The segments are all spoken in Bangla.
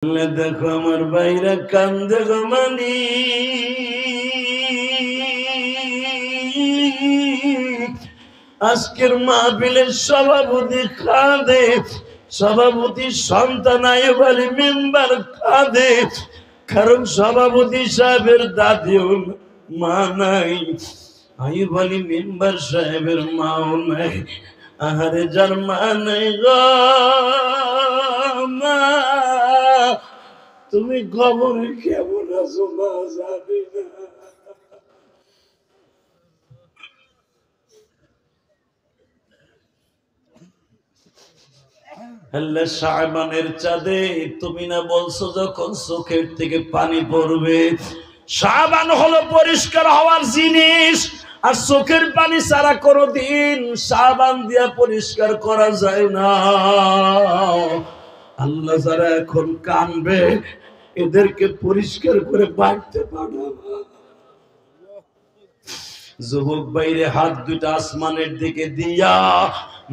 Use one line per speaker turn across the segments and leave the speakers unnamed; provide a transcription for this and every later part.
দেখো আমার বাইরা কান্দে গো মানি, আজকের মাহফিলের সভাপতি কাঁদে, সভাপতি সন্তান আইব আলী মেম্বার কাঁদে, কারণ সভাপতি সাহেবের দাদিও মা নাই, আইব আলী মেম্বার সাহেবের মাও নাই। আহারে যার মা নাই গো মা, তুমি খবরে কেমন আছো মা জানি না। আল্লাহ শাবানের চাঁদে তুমি না বলছো যখন চোখের থেকে পানি পড়বে, শাবান হলো পরিষ্কার হওয়ার জিনিস, আর চোখের পানি ছাড়া কোনোদিন শাবান দিয়া পরিষ্কার করা যায় না। আল্লাহ যারা এখন কানবে এদেরকে পরিষ্কার করে বাড়তে পাঠাবা। যুবক বাইরে হাত দুটা আসমানের দিকে দিয়া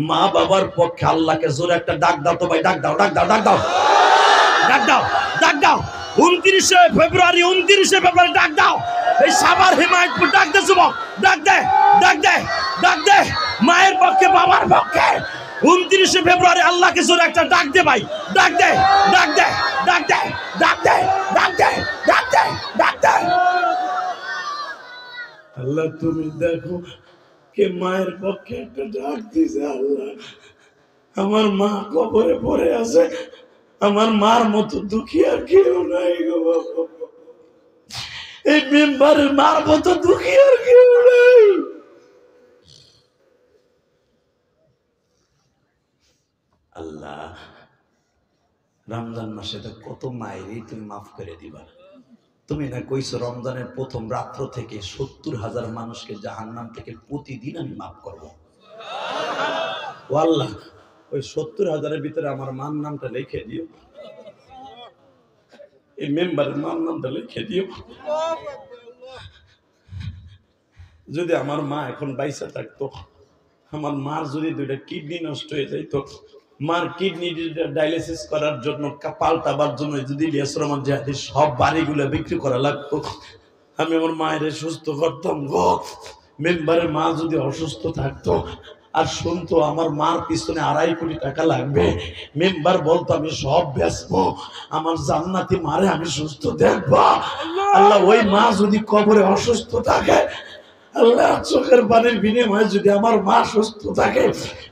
মা বাবার পক্ষে আল্লাহকে জোরে একটা ডাক দাও তো ভাই, ডাক দাও, ডাক দাও, ডাক দাও, ডাক দাও, ডাক দাও। 29শে ফেব্রুয়ারি ডাক দাও। এই সাভার হিমায়তপুর ডাক দে যুবক, ডাক দে, ডাক দে, ডাক দে। মায়ের পক্ষে বাবার পক্ষে 29শে ফেব্রুয়ারি আল্লাহকে জোরে একটা ডাক দে ভাই, ডাক দে, ডাক দে, ডাক দে, ডাক দে, ডাক দে, ডাক দে, ডাক দে। আল্লাহ তুমি দেখো কে মায়ের পক্ষে একটা ডাক দিছে। আল্লাহ আমার মা কবরে পড়ে আছে, আমার মার মতো দুঃখী আর কেউ নাই গো বাবা, এই মেম্বারের মার মতো দুঃখী আর কেউ নাই। আল্লাহ রমজান মাসে তো কত মায়েরই তুমি মাফ করে দিবা। তুমি না কইছো রমজানের প্রথম রাত্র থেকে 70,000 মানুষকে জাহান্নাম থেকে প্রতিদিন আমি মাফ করবো। ও আল্লাহ ওই 70,000-এর ভিতরে আমার মার নামটা লিখে দিও, এই মেম্বারের মার নামটা লিখে দিও। যদি আমার মা এখন বাইসা থাকতো, আমার মার যদি 2টা কিডনি নষ্ট হয়ে যাইতো, মার কিডনি ডায়ালিসিস করার জন্য পাল্টাবার জন্য যদি ইলিয়াস রহমান জিহাদি সব বাড়িগুলো বিক্রি করা লাগতো, আমি আমার মায়ের সুস্থ করতাম গো। মেম্বারের মা যদি অসুস্থ থাকতো আর শুনতো আমার মার পিছনে 2.5 কোটি টাকা লাগবে, মেম্বার বলতো আমি সব বেচবো, আমার জান্নাতি মারে আমি সুস্থ দেখবো। আল্লাহ ওই মা যদি কবরে অসুস্থ থাকে, আল্লাহ চোখের পানির বিনিময়ে যদি আমার মা সুস্থ থাকে,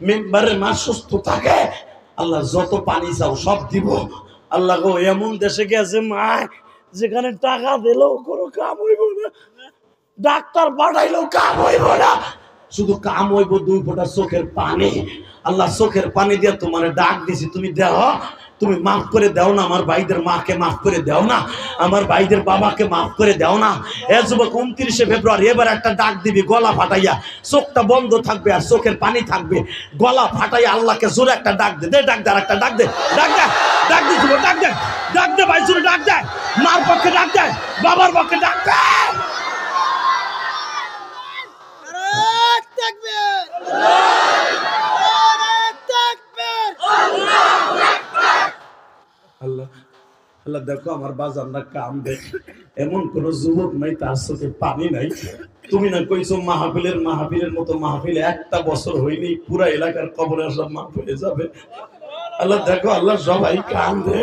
মেম্বারের মা সুস্থ থাকে, আল্লাহ যত পানি চাও সব দিব। আল্লাহ গো এমন দেশে গেছে মা যেখানে টাকা দিলেও কোনো কাম হইব না, ডাক্তার পাঠাইলেও কাম হইব না, শুধু কাম হইব 2 ফোঁটা চোখের পানি। আল্লাহ চোখের পানি দিয়ে তোমার ডাক দিছি, তুমি দেহ, তুমি মাফ করে দাও না, আমার ভাইদের মাকে মাফ করে দাও না, আমার ভাইদের বাবাকে মাফ করে দাও না। এ যুবক 29শে ফেব্রুয়ারি এবার একটা ডাক দিবি গলা ফাটাইয়া, চোখটা বন্ধ থাকবে আর চোখের পানি থাকবে, গলা ফাটাইয়া আল্লাহকে জোরে একটা ডাক দে, দে ডাক দে, আর একটা ডাক দে, ডাক দে, ডাক দে যুবক, ডাক দে, ডাক দে ভাই জোরে ডাক দে, মার পক্ষে ডাক দে, বাবার পক্ষে ডাক দে। আল্লাহ আল্লাহ দেখো আমার বাজানরা কান্দে, এমন কোন যুবক নাই তার চোখে পানি নাই। তুমি না কইছো মাহফিলের মতো মাহফিল একটা বছর হইনি, পুরা এলাকার কবরে সব মাফ হয়ে যাবে। আল্লাহ দেখো আল্লাহ সবাই কান্দে,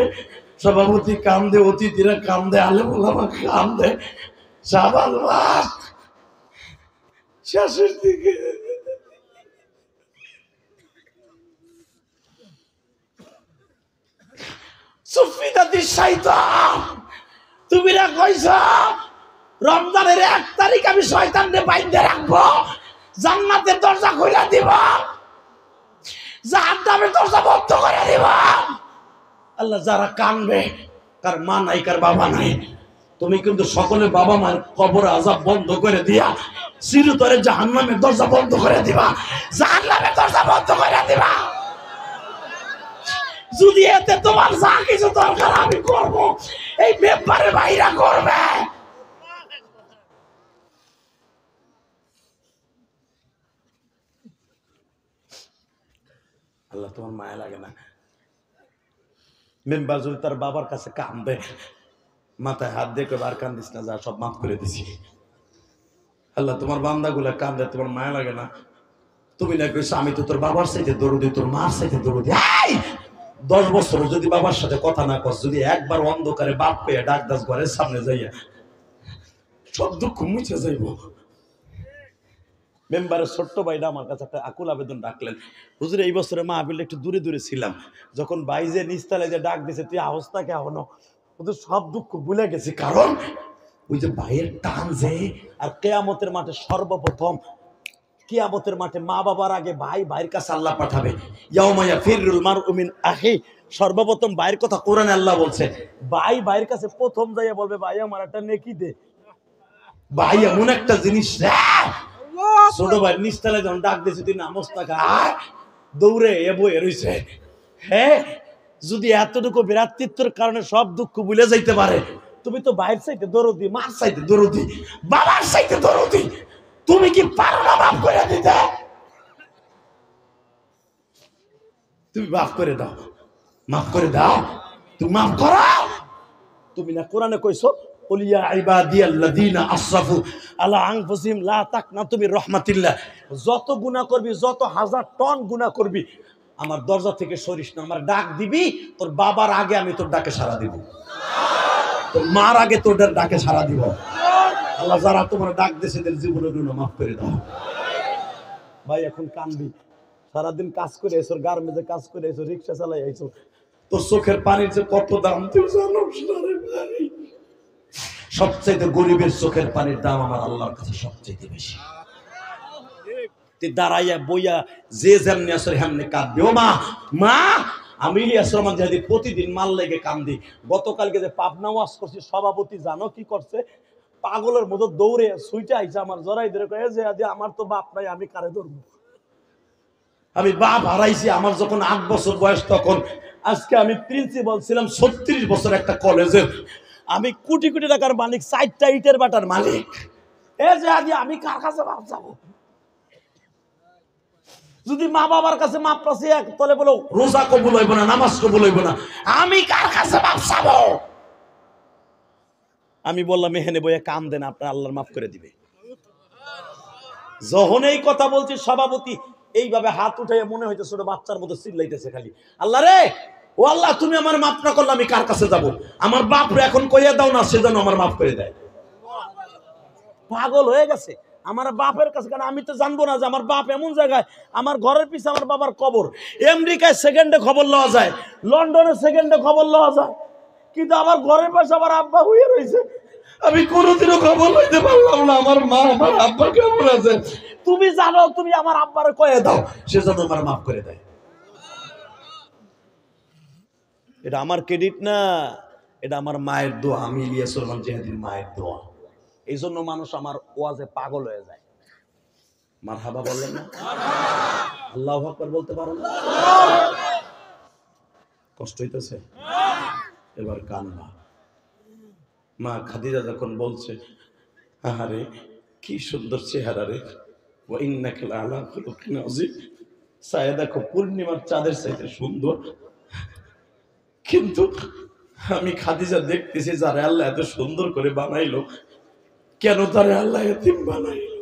সভাপতি কান্দে, অতিথিরা কান্দে, আলেম ওলামা কান্দে, শাবান মাস শেষের দিকে। তুমি না কইছ রমজানের 1 তারিখ আমি শয়তানকে বাইন্ধে রাখবো, জান্নাতের দরজা খুলে দিব, জাহান্নামের দরজা বন্ধ করে দিব। আল্লাহ যারা কানবে, কার মা নাই কার বাবা নাই, তুমি কিন্তু সকলের বাবা মায়ের কবর আযাব বন্ধ করে দিয়া চিরতরে জাহান্নামের দরজা বন্ধ করে দিবা, জাহান্নামের দরজা বন্ধ করে দিবা। যদি এতে তোমার যা কিছু দরকার আমি করব, এই ব্যাপারে বাইরা করবে। আল্লাহ তোমার মায়া লাগে না? মেম্বার যদি তার বাবার কাছে কান্দে, মাথায় হাত দিয়ে কবে আর কান্দিস না, যা সব মাফ করে দিছি। আল্লাহ তোমার বান্দাগুলা কান্দে, তোমার মায়া লাগে না? তুমি না কইছো আমি তো তোর বাবার সাথে দরুদি, তোর মার সাথে দরুদি। 10 বছর যদি বাবার সাথে কথা না কস, যদি একবার অন্ধকারে বাপ পেয়ে ডাক দাস ঘরের সামনে যাইয়া, সব দুঃখ মুছে যাইব। মেম্বারের ছোট্ট ভাইটা আমার কাছে একটা আকুল আবেদন রাখলেন, হুজুর এই বছরে মাহফিল একটু দূরে দূরে ছিলাম, যখন বাইজে নিস্তালে যে ডাক দিছে তুই অবস্থা কেমন, হুজুর সব দুঃখ ভুলে গেছি। কারণ ওই যে ভাইয়ের টান যে, আর কেয়ামতের মাঠে সর্বপ্রথম কিয়ামতের মাঠে মা বাবার আগে ভাই ভাইয়ের কাছে আল্লাহ পাঠাবে। ইয়াউমা ইয়াফিরুল মারউ মিন আখি, সর্বপ্রথম ভাইয়ের কথা কোরআনে আল্লাহ বলছে। ভাই ভাইয়ের কাছে প্রথম যাইয়া বলবে ভাই আমার একটা নেকি দে। ভাই এমন একটা জিনিস, ছোট ভাই নিস্তালে যখন ডাক দিয়েছে তুই নামস না, দৌড়ে এ বয়ে রইছে। হ্যাঁ, যদি এতটুকু ভ্রাতৃত্বের কারণে সব দুঃখ ভুলে যাইতে পারে, তুমি তো ভাইয়ের চাইতে দরদি, মার চাইতে দরদি, বাবার চাইতে দরদি, তুমি কি পারো না মাফ করে দিতে? তুমি মাফ করে দাও, মাফ করে দাও, তুমি মাফ করো। তুমি না কোরআনে কইছো কুলিয়া ইবাদিয়াল্লাযিনা আসরাফু আলা আনফুসিহিম লা তাকনাতু মির রাহমাতিল্লাহ, যত গুনাহ করবি, যত হাজার টন গুনাহ করবি, আমার দরজা থেকে সরিস না, আমার ডাক দিবি, তোর বাবার আগে আমি তোর ডাকে সাড়া দিব, তোর মার আগে তোর ডাকে সাড়া দিব। আল্লাহ যারা তোমার ডাক দিয়েছে এদের জীবনের গুনাহ মাফ করে দাও। ভাই এখন কানবি, সারাদিন কাজ করে এসো, গার্মেন্টে কাজ করে এসো, রিক্সা চালাই আইছো, তোর চোখের পানির যে কত দাম তুই জানোস না রে ভাই। সবচেয়ে গরিবের চোখের পানির দাম আমার আল্লাহর কাছে সবচেয়ে বেশি। তুই দাঁড়াইয়া বইয়া যে যেমনি আসলে হেমনি কাঁদবি। ও মা, মা আমি ইলিয়াস রহমান জাহাদি প্রতিদিন মাল লেগে কান্দি। গতকালকে যে পাবনা ওয়াজ করছি, সভাপতি জানো কি করছে? পাগলের মতো দৌড়ে সুইটা আইছে আমার জড়াই ধরে কয়ে যে আমার তো বাপ নাই, আমি কারে ধরবো? আমি বাপ হারাইছি আমার যখন 8 বছর বয়স তখন। আজকে আমি প্রিন্সিপাল ছিলাম 36 বছর একটা কলেজের, আমি কোটি কোটি টাকার মালিক, 4টা ইটের বাটার মালিক। আমি কার কাছে বাপ যাবো? যদি মা বাবার কাছে মাপ পাচ্ছি এক তলে বলো রোজা কবুল হইব না, নামাজ কবুল হইব না, আমি কার কাছে বাপ যাবো? আমি বললাম এখানে বইয়া কাম দেন, আপনার আল্লাহর মাফ করে দিবে। যখন এই কথা বলছি সভাপতি এইভাবে হাত উঠে মনে হইতে ছোট বাচ্চার মতো চিল্লাইতেছে খালি, আল্লাহ রে, ও আল্লাহ তুমি আমার মাফ না করলে আমি কার কাছে যাব? আমার বাপ রে এখন কইয়া দাও না, সে যেন আমার মাফ করে দেয়। পাগল হয়ে গেছে আমার বাপের কাছে, কারণ আমি তো জানবো না যে আমার বাপ এমন জায়গায়, আমার ঘরের পিছে আমার বাবার কবর। আমেরিকায় সেকেন্ডে খবর লওয়া যায়, লন্ডনে সেকেন্ডে খবর লওয়া যায়, কিন্তু আমার ঘরের পাশে আমার আব্বা হয়ে রয়েছে। আমি কোনোদিনও খবর লইতে পারলাম না আমার মা আমার আব্বা কেমন আছে। তুমি জানো, তুমি আমার আব্বার কয়ে দাও, সে যেন আমার মাফ করে দেয়। এটা আমার ক্রেডিট না, এটা আমার মায়ের দোয়া, আমি ইলিয়াস রহমান জিহাদির মায়ের দোয়া। এই জন্য মানুষ আমার ওয়াজে পাগল হয়ে যায়। মারহাবা বললেন না? আল্লাহু আকবার বলতে পারো না? কষ্ট হইতেছে? এবার কান্না। মা খাদিজা যখন বলছে, আহারে কি সুন্দর চেহারা রে, ওয়া ইন্নাকা লাআলা খুলুকিন আযীম, ছায়া দেখো পূর্ণিমার চাঁদের চাইতে সুন্দর। কিন্তু আমি খাদিজা দেখতেছি যারা আল্লাহ এত সুন্দর করে বানাইলো, কেন তারা আল্লাহ এতিম বানাইলো?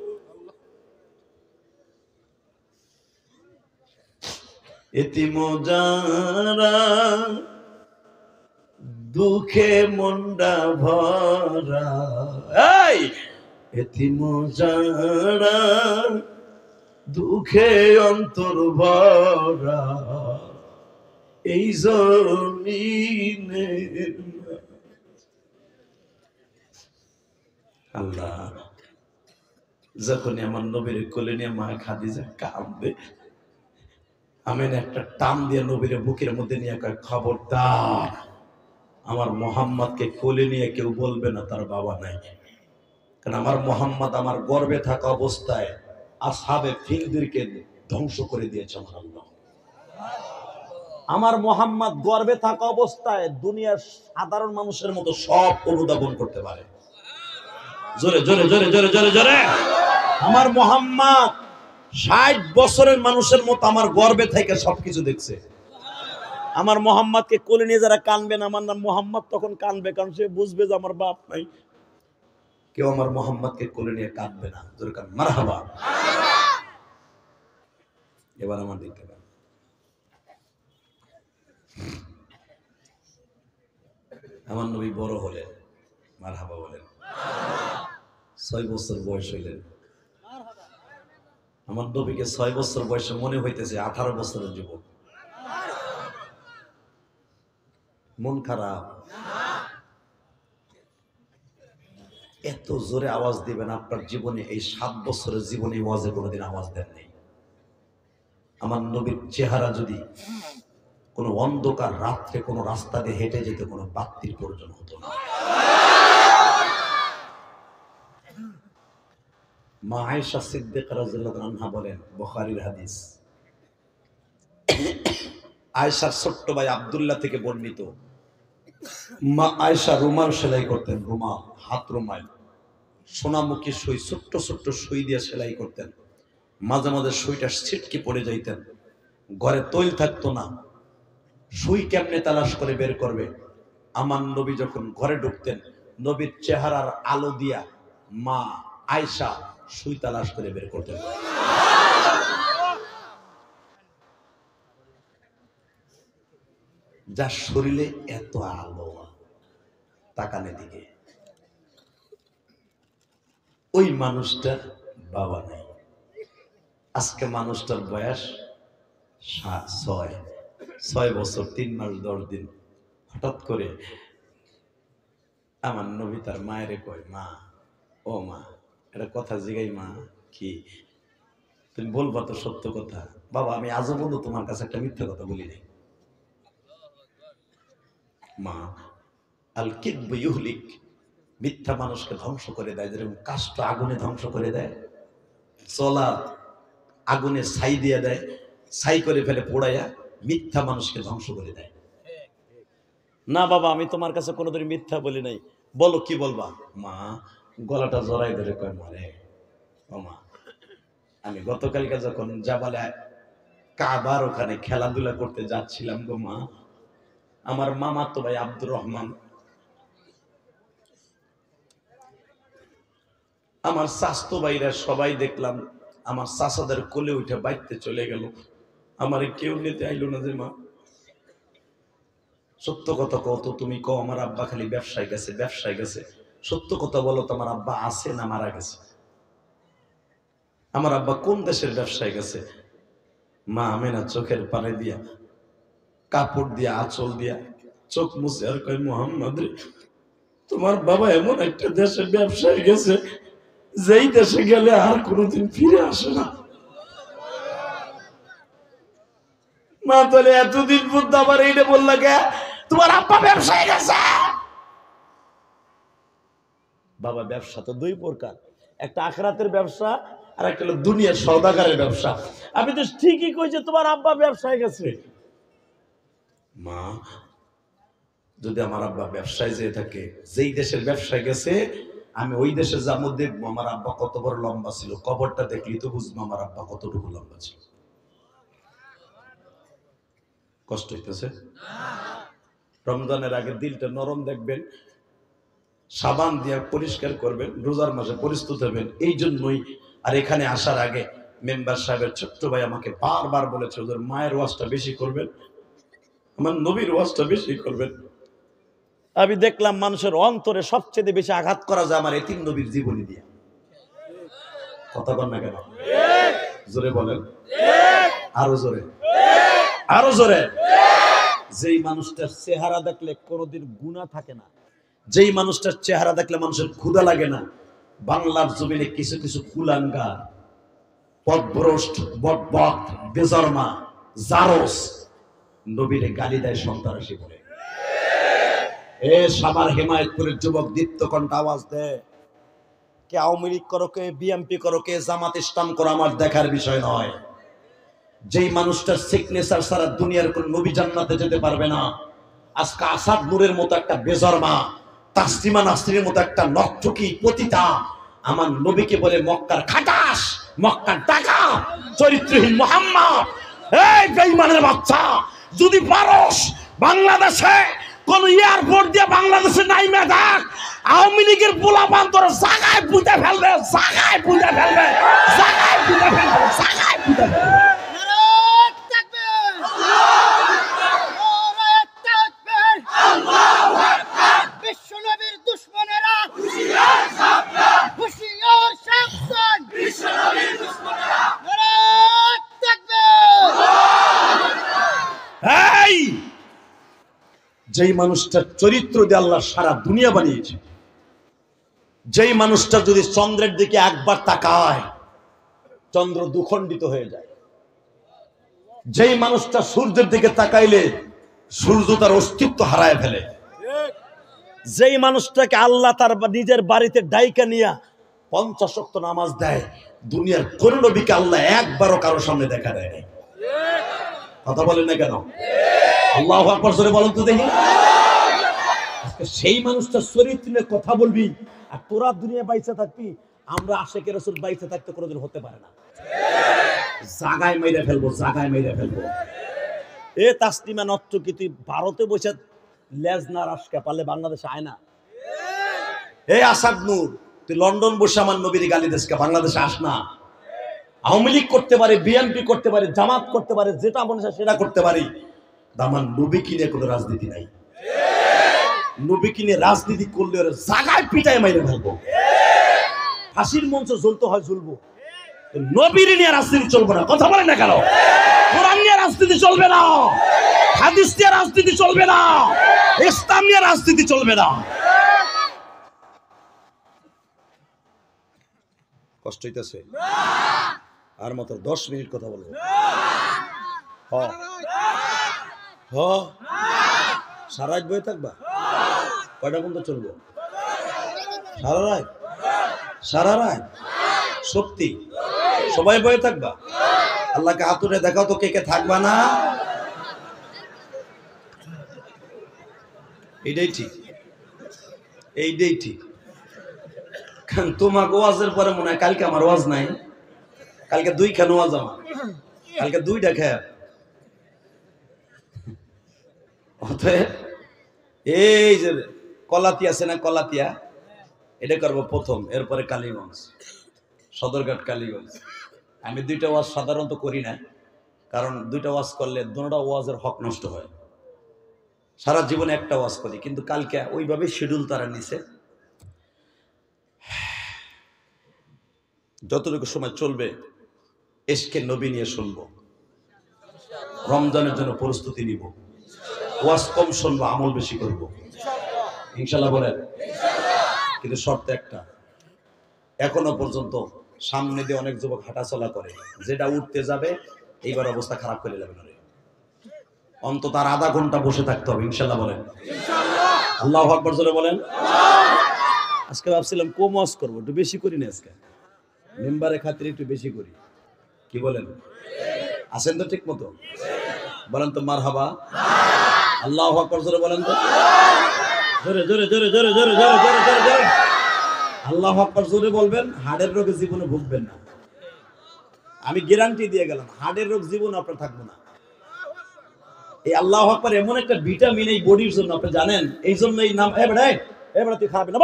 এতিম যারা দুঃখে মনটা ভরা, এই এতিম যারা দুঃখে অন্তর ভরা, এই জমিনে আল্লাহ যখনই আমার নবীর কোলে নিয়ে মা খাদিজা কাঁদবে, আমি একটা টান দিয়ে নবীর বুকের মধ্যে নিয়ে কয়, খবরদার আমার মোহাম্মদকে কোলে নিয়ে কেউ বলবে না তার বাবা নাই। কারণ আমার মোহাম্মদ আমার গর্ভে থাকা অবস্থায় আসহাবে ফিলদেরকে ধ্বংস করে দিয়েছে আমার আল্লাহ। আমার মোহাম্মদ গর্ভে থাকা অবস্থায় দুনিয়ার সাধারণ মানুষের মতো সব অনুধাবন করতে পারে। জোরে জোরে জোরে জোরে জোরে জোরে। আমার মোহাম্মদ 60 বছরের মানুষের মতো আমার গর্ভে থেকে সবকিছু দেখছে। আমার মোহাম্মদকে কোলে নিয়ে যারা কানবেন, আমার নাম মোহাম্মদ তখন কানবে, কারণ সে বুঝবে যে আমার বাপ নাই। কেউ আমার মোহাম্মদকে কোলে নিয়ে কাঁদবে না, জোরে কান মারহাবা। এবার আমার দিকে আমার নবী বড় হলেন, মারহাবা বলেন। 6 বছর বয়স হইলেন। আমার নবীকে 6 বছর বয়সে মনে হইতেছে 18 বছরের যুবক। মন খারাপ? এত জোরে আওয়াজ দিবেন আপনার জীবনে, এই 7 বছরের জীবনে ওয়াজে কোনোদিন আওয়াজ দেন নেই। আমার নবীর চেহারা যদি কোনো অন্ধকার রাত্রে কোনো রাস্তা দিয়ে হেঁটে যেতে কোনো বাতির প্রয়োজন হতো না। মা আয়েশা সিদ্দিকা রাদিয়াল্লাহু আনহা বলেন, বুখারীর হাদিস, আয়েশার ছোট্ট ভাই আব্দুল্লাহ থেকে বর্ণিত, মা আয়েশা রুমাল সেলাই করতেন, রুমাল, হাত রুমাল, সোনামুখী সুই, ছোট্ট ছোট্ট সুই দিয়ে সেলাই করতেন। মাঝে মাঝে সুইটা ছিটকে পড়ে যাইতেন, ঘরে তৈল থাকতো না, সুই কেমনে তালাশ করে বের করবে। আমার নবী যখন ঘরে ঢুকতেন, নবীর চেহারার আলো দিয়া মা আয়েশা সুই তালাশ করে বের করতেন। যার শরীরে এত আলো, তাকানে দিকে, ওই মানুষটার বাবা নাই। আজকে মানুষটার বয়স 6 বছর 3 মাস 10 দিন। হঠাৎ করে আমার নবী তার মায়েরে কয়, মা, ও মা, এটা কথা জিগাই, মা কি তুমি বলবা তো সত্য কথা? বাবা, আমি আজও বলবো তোমার কাছে একটা মিথ্যা কথা বলি নাই। মা, আল কিযবু ইউহলিক, মিথ্যা মানুষকে ধ্বংস করে দেয়, যেরকম কাষ্ঠ আগুনে ধ্বংস করে দেয়, চলা আগুনে ছাই দিয়ে দেয়, ছাই করে ফেলে পোড়াইয়া, মিথ্যা মানুষকে ধ্বংস করে দেয়। না বাবা, আমি তোমার কাছে কোনোদিন মিথ্যা বলি নাই। বলো কি বলবা? মা গলাটা জড়াই ধরে কয়, মারে ও মা, আমি গতকালকে যখন জাবালে কাবার ওখানে খেলাধুলা করতে যাচ্ছিলাম গো মা, আমার মামাতো ভাই আব্দুর রহমান, আমার চাচতো ভাইরা সবাই দেখলাম আমার চাচাদের কোলে উঠে বাইতে চলে গেল, আমারে কেউ নিতে আইলো না। যে মা, সত্য কথা কও তো, তুমি কও আমার আব্বা খালি ব্যবসায় গেছে, ব্যবসায় গেছে। সত্য কথা বলো তো, আমার আব্বা আছে না মারা গেছে? আমার আব্বা কোন দেশের ব্যবসায় গেছে? মা আমেনা চোখের পানি দিয়া, কাপড় দিয়া, আঁচল দিয়া চোখ মুছে আর কয়, মুহাম্মদ রে, তোমার বাবা এমন একটা দেশের ব্যবসায় গেছে, যেই দেশে গেলে আর কোনোদিন ফিরে আসে না। মা তাহলে এতদিন পর্যন্ত আবার এইটা বললা কে, তোমার আব্বা ব্যবসায় গেছে? বাবা, ব্যবসা তো 2 প্রকার, একটা আখিরাতের ব্যবসা আর একটা হলো দুনিয়ার সওদাগরের ব্যবসা। আমি তো ঠিকই কই যে তোমার আব্বা ব্যবসায় গেছে। মা, যদি আমার আব্বা ব্যবসায় যেয়ে থাকে, যেই দেশের ব্যবসায় গেছে, আমি ওই দেশে যাবো, দেখবো আমার আব্বা কত বড় লম্বা ছিল, কবরটা দেখলি তো বুঝবো আমার আব্বা কতটুকু লম্বা ছিল। কষ্ট হইতেছে? রমজানের আগে দিলটা নরম দেখবেন, সাবান দিয়ে পরিষ্কার করবেন, রোজার মাসে প্রস্তুত হবেন। এই জন্যই আর এখানে আসার আগে মেম্বার সাহেবের ছোট্ট ভাই আমাকে বারবার বলেছে, ওদের মায়ের ওয়াজটা বেশি করবেন, আমার নবীর ওয়াজটা বেশি করবেন। আমি দেখলাম মানুষের অন্তরে সবচেয়ে বেশি আঘাত করা যায় আমার এতিম নবীর জীবনী দিয়ে। কথা বল না কেন? জোরে বলেন, আরো জোরে, আরো জোরে। যেই মানুষটার চেহারা দেখলে কোনোদিন গুনাহ থাকে না, যেই মানুষটার চেহারা দেখলে মানুষের ক্ষুধা লাগে না, বাংলার জমিনে কিছু কিছু কুলাঙ্গার, পথভ্রষ্ট, বকবক, বেজরমা, জারস নবীরে গালি দেয়, সন্ত্রাসী বলে। এ সাভার হেমায়েতপুরের যুবক দীপ্ত কণ্ঠ আওয়াজ দেয়, কে আওয়ামী লীগ করো, কে বিএনপি করো, কে জামাত ইসলাম করো, আমার দেখার বিষয় নয়। যেই মানুষটার সিগনেচার ছাড়া দুনিয়ার কোন নবী জান্নাতে যেতে পারবে না, আজকে আসাদ নূরের মতো একটা বেজরমা, তাসলিমা নাসরিনের মতো একটা নর্তকী পতিতা আমার নবীকে বলে মক্কার খাটাস, মক্কার টাকা, চরিত্রহীন মুহাম্মদ। এই বেঈমানের বাচ্চা, যদি পারস বাংলাদেশে কোন এয়ারপোর্ট দিয়ে বাংলাদেশে নাইমে থাক, আওয়ামী লীগের পোলাপান তোর জায়গায় পুঁতে ফেলবে, জায়গায় পুঁতে ফেলবে, জায়গায় পুঁতে ফেলবে, জায়গায় পুঁতে ফেলবে।
বিশ্বনবীর দুশমনেরা হুঁশিয়ার সাবধান, হুঁশিয়ার সাবধান, বিশ্বনবীর দুশমনেরা নারায়ে তাকবীর।
এই যেই মানুষটার চরিত্র দিয়ে আল্লাহ সারা দুনিয়া বানিয়েছে, যেই মানুষটা যদি চন্দ্রের দিকে একবার তাকায় চন্দ্র দুখণ্ডিত হয়ে যায়, যেই মানুষটা সূর্যের দিকে তাকাইলে সূর্য তার অস্তিত্ব হারায় ফেলে, যেই মানুষটাকে আল্লাহ তার নিজের বাড়িতে ডাইকা নিয়া 50 ওয়াক্ত নামাজ দেয়, দুনিয়ার কোন নবীকে আল্লাহ একবারও কারো সামনে দেখা দেয় নাই। কথা বলেন না কেন? আল্লাহু আকবার জোরে বলেন তো দেখি। সেই মানুষটার চরিত্র নিয়ে কথা বলবি, আর তোরা দুনিয়া বাইচা থাকবি, আমরা আশিকের রাসূল বাইচা থাকতে কোনোদিন হতে পারে না। জাগায় মেরে ফেলবো, জাগায় মেরে ফেলবো। এ তাসলিমা নষ্ট কি তুই ভারতে বসে লেজ না রাসকা পারলে বাংলাদেশে আয় না? এ আসাদ নূর, তুই লন্ডন বসে আমার নবীর গালি দেশকে বাংলাদেশে আস না। আওয়ামী লীগ করতে পারে, বিএনপি করতে পারে, জামাত করতে পারে, যেটা মনে হয় সেটা করতে পারি, আমার নবী কিনে কোনো রাজনীতি নাই। নবী কিনে রাজনীতি করলে ওরা জাগায় পিটায় মাইরে ফেলবো, ফাঁসির মঞ্চ জ্বলতে হয় জ্বলবো, নবীর নিয়ে রাজনীতি চলবে না। কথা বলে না কেন? কোরআন নিয়ে রাজনীতি চলবে না, হাদিস নিয়ে রাজনীতি চলবে না, ইসলাম নিয়ে রাজনীতি চলবে না। কষ্ট হইতেছে? আর মাত্র 10 মিনিট কথা বলবো। সারা রাত বয়ে থাকবা? কয়টা পর্যন্ত চলবো? সারা রাত? সারা রাত? সত্যি সবাই বয়ে থাকবা? আল্লাহকে হাতুড়ে দেখাও তো কে কে থাকবা না। এইটাই ঠিক, এইটাই ঠিক। কারণ তোমাকে ওয়াজের পরে মনে হয় কালকে আমার ওয়াজ নাই, কালকে 2খান ওয়াজ আমার, কালকে 2টা খেয়ে। অতএব এই যে কলাতিয়া আছে না, কলাতিয়া এটা করবো প্রথম, এরপরে কালীগঞ্জ, সদরঘাট কালীগঞ্জ। আমি 2টা ওয়াজ সাধারণত করি না, কারণ 2টা ওয়াজ করলে দুটোটা ওয়াজের হক নষ্ট হয়। সারা জীবনে একটা ওয়াজ করি, কিন্তু কালকে ওইভাবে শিডিউল তারা নিছে, যতটুকু সময় চলবে এশকে নবী নিয়ে শুনবো, রমজানের জন্য প্রস্তুতি নিব, ওয়াজ কম শুনবো, আমল বেশি করবো ইনশাল্লাহ বলেন। কিন্তু শর্ত একটা, এখনো পর্যন্ত সামনে দিয়ে অনেক যুবক হাঁটাচলা করে, যেটা উঠতে যাবে এইবার অবস্থা খারাপ করে যাবে না, অন্তত আর আধা ঘন্টা বসে থাকতে হবে ইনশাল্লাহ বলেন। আল্লাহু আকবার জোরে বলেন। আজকে ভাবছিলাম কম ওয়াজ করবো, একটু বেশি করি না, আজকে মেম্বারের খাতিরে একটু বেশি করি, কি বলেন? আছেন তো ঠিক মতো? বলেন তো মারহাবা। আল্লাহু আকবার জোরে বলেন তো, জোরে জোরে জোরে জোরে জোরে জোরে জোরে জোরে জোরে আল্লাহু আকবার জোরে বলবেন। হার্টের রোগে জীবনে ভুগবেন না, আমি গ্যারান্টি দিয়ে গেলাম, হার্টের রোগ জীবন আপনার থাকবে না। এই আল্লাহু আকবার এমন একটা ভিটামিন এই বডির জন্য, আপনি জানেন? এই জন্য এই নাম। এবার তুই খারাপই না,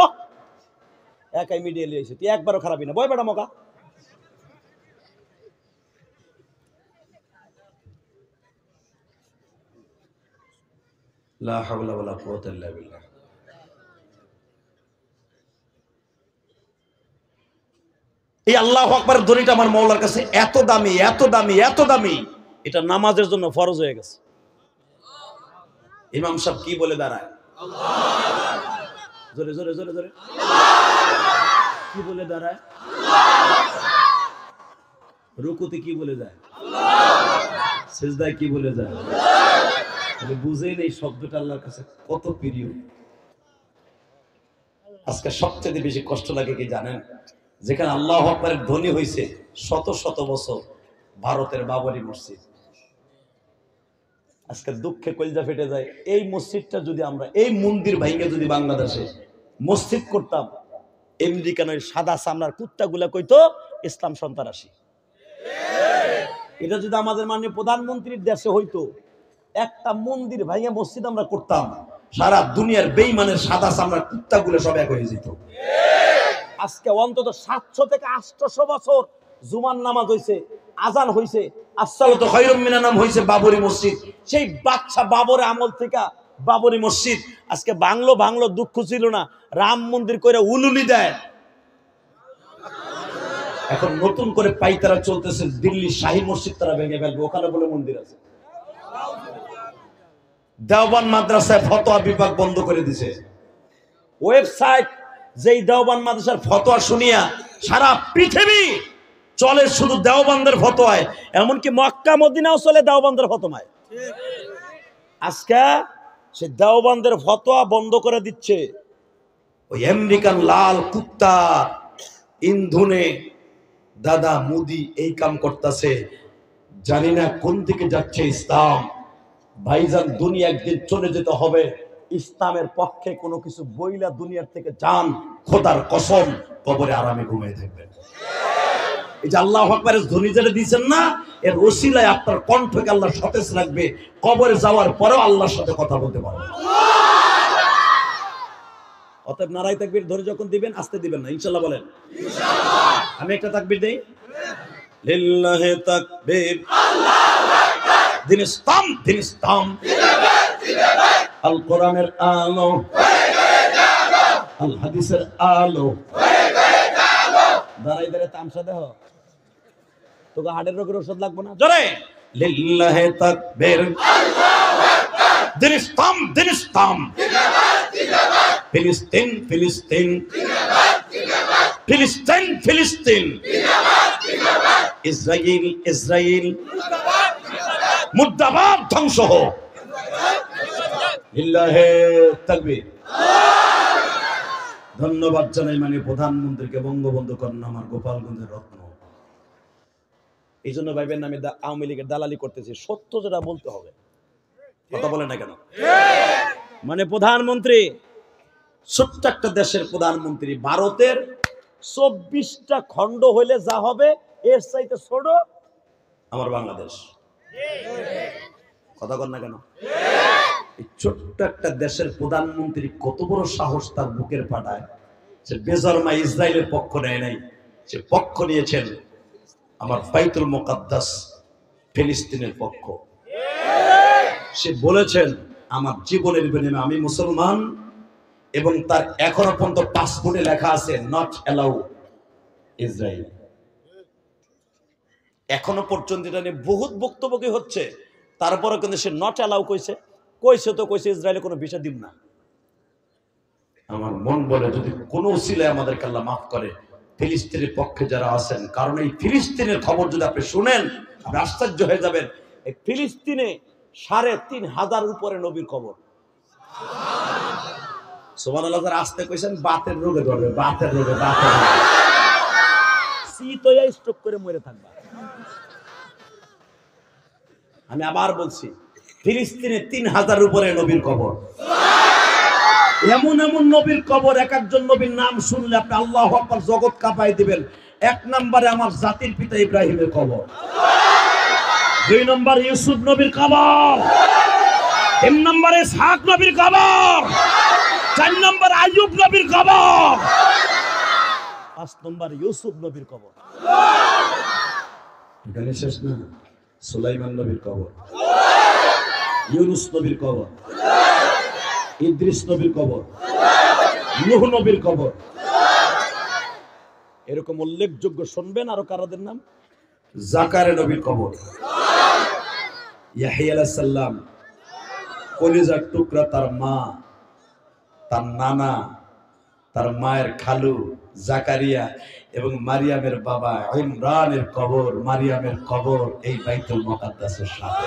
একাই মিডিয়া লিয়েছে, তুই একবারও খারাপই না, বয় বেটা মকা। লা হাওলা ওয়ালা কুওয়াতা ইল্লা বিল্লাহ। এই আল্লাহু আকবার ধ্বনিটা আমার মাওলার কাছে এত দামি, এত দামি, এত দামি, এটা নামাজের জন্য ফরজ হয়ে গেছে। ইমাম সাহেব কি বলে দাঁড়ায়? জোরে জোরে জোরে জোরে কি বলে দাঁড়ায়? রুকুতে কি বলে যায়? সিজদায় কি বলে যায়? বুঝেই নেই শব্দটা আল্লাহর কাছে কত প্রিয়। আজকে সবচেয়ে বেশি কষ্ট লাগে কি জানেন? যেখানে আল্লাহু আকবারের ধ্বনি হয়েছে শত শত বছর, ভারতের বাবরি মসজিদ, আজকে দুঃখে কলজা ফেটে যায়। এই মসজিদটা যদি আমরা, এই মন্দির ভাঙে যদি বাংলাদেশে মসজিদ করতাম, আমেরিকান ওই সাদা চামড়ার কুত্তাগুলা কইতো ইসলাম সন্ত্রাসী। এটা যদি আমাদের মাননীয় প্রধানমন্ত্রীর দেশে হইতো, একটা মন্দির ভাইয়া মসজিদ আমরা করতাম, সারা দুনিয়ার বেঈমানের সাদা চামড়ার কুত্তাগুলো সব এক হয়ে যেত। আজকে অন্তত 700 থেকে 800 বছর জুমার নামাজ হইছে, আজান হইছে, আসসালাতু খায়রুম মিনান নাম হইছে বাবরি মসজিদ। সেই বাদশা বাবরের আমল থেকে বাবরি মসজিদ আজকে বাংলো দুঃখ ছিল না, রাম মন্দির করে উলুলি দেয়। এখন নতুন করে পাইতারা চলতেছে, দিল্লি শাহী মসজিদ তারা ভেঙে ফেলবে, ওখানে বলে মন্দির আছে। দেওবন্দ মাদ্রাসায় ফতোয়া বিভাগ বন্ধ করে দিছে। ওয়েবসাইট যেই দেওবন্দ মাদ্রাসার ফতোয়া শুনিয়া সারা পৃথিবী চলে শুধু দেওবন্দের ফতোয়ায়, এমনকি মক্কা মদিনাও চলে দেওবন্দের ফতোয়ায়। আজকে সে দেওবন্দের ফতোয়া বন্ধ করে দিচ্ছে ওই আমেরিকান লাল কুত্তা ইন্ধনে দাদা মোদি এই কাম করতেছে। জানি না কোন দিকে যাচ্ছে ইসলাম। ভাইজান, দুনিয়া একদিন চলে যেতে হবে। ইসলামের পক্ষে কোনো কিছু বইলা দুনিয়ার থেকে যান, খোদার কসম কবরে আরামে ঘুমিয়ে থাকবেন। এই যে আল্লাহু আকবারের ধ্বনি যেটা দিয়েছেন না, এর ওসিলায় আপনার কণ্ঠকে আল্লাহ সতেজ রাখবে, কবরে যাওয়ার পরেও আল্লাহর সাথে কথা বলতে পারবেন। অতএব নারায়ে তাকবীর ধরে যখন দিবেন আসতে দিবেন না, ইনশাআল্লাহ বলেন ইনশাআল্লাহ। আমি একটা তাকবীর দেই, লিল্লাহি তাকবীর, আল্লাহু আকবার, দিন ইসলাম দিন ইসলাম, আল কোরআনের আলো হয়ে গয়ে জালো, আল হাদিসের আলো হয়ে গয়ে জালো। দাঁড়াই দাঁড়াই তামসা দেহ, তোকে হাড়ের রোগের ওষুধ লাগবে না। জোরে লিল্লাহি তাকবীর, আল্লাহু আকবার, দিন ইসলাম দিন ইসলাম, ফিলিস্তিন ফিলিস্তিন, ফিলিস্তিন ফিলিস্তিন, ইসরাইল ইসরাইল, মুর্দাবাদ, ধ্বংস হোক। লিল্লাহি তাকবীর। ধন্যবাদ জানাই মাননীয় প্রধানমন্ত্রীকে, বঙ্গবন্ধু কন্যা আমার গোপালগঞ্জের রত্ন। এই জন্য ভাইবেন আমি আওয়ামী লীগের দালালি করতেছি, সত্য যেটা বলতে হবে। কথা বলে না কেন? মানে প্রধানমন্ত্রী ছোট্ট একটা দেশের প্রধানমন্ত্রী, ভারতের 24টা খণ্ড হইলে যা হবে এর চাইতে ছোট আমার বাংলাদেশ। কথা বল না কেন? এই ছোট্ট একটা দেশের প্রধানমন্ত্রী কত বড় সাহস তার বুকের পাটায়। সে বেজরমা ইসরায়েলের পক্ষ নেয় নাই, সে পক্ষ নিয়েছেন আমার বাইতুল মুকাদ্দাস ফিলিস্তিনের পক্ষ। সে বলেছেন আমার জীবনের বিনিময়ে আমি মুসলমান, এবং তার এখনো পর্যন্ত পাসপোর্টে লেখা আছে নট অ্যালাউ ইসরায়েল। এখনো পর্যন্ত এটা নিয়ে বহুত বক্তব্য কি হচ্ছে, তারপরে কিন্তু সে নট অ্যালাউ কইছে। তো কইছে ইসরায়েলে কোনো ভিসা দিব না। আমার মন বলে যদি কোনো উসিলায় আমাদেরকে আল্লাহ মাফ করে, ফিলিস্তিনের পক্ষে যারা আছেন, কারণ এই ফিলিস্তিনের খবর যদি আপনি শুনেন আপনি আশ্চর্য হয়ে যাবেন। এই ফিলিস্তিনে 3,500 উপরে নবীর খবর। সুবহানাল্লাহ। যারা আসতে কইছেন বাতের রোগে ধরবে, বাতের রোগে, বাতের রোগে শীত হইয়া স্ট্রোক করে মরে থাকবা। আমি আবার বলছি, ফিলিস্তিনে 3,000 উপরে নবীর কবর। এমন এমন নবীর কবর, এক একজন নবীর নাম শুনলে আপনি আল্লাহু আকবার জগৎ কাঁপাই দিবেন। 1 নম্বরে আমার জাতির পিতা ইব্রাহিমের কবর, 2 নম্বরে ইউসুফ নবীর কবর, 3 নম্বরে ইসহাক নবীর কবর, 4 নম্বরে আইয়ুব নবীর কবর, 5 নম্বরে ইউসুফ নবীর কবর। এখানে শেষ না, সুলাইমান নবীর কবর, ইউনুস নবীর কবর, ইদ্রিস নবীর কবর, নূহ নবীর কবর। এরকম উল্লেখযোগ্য শুনবেন আরো কারাদের নাম। জাকারিয়া নবীর কবর, ইয়াহইয়া আলাইহিস সালাম কলিজার টুকরা তার মা, তার নানা, তার মায়ের খালু জাকারিয়া এবং মারিয়ামের বাবা ইমরানের কবর, মারিয়ামের কবর এই বাইতুল মুকাদ্দাসের সাথে।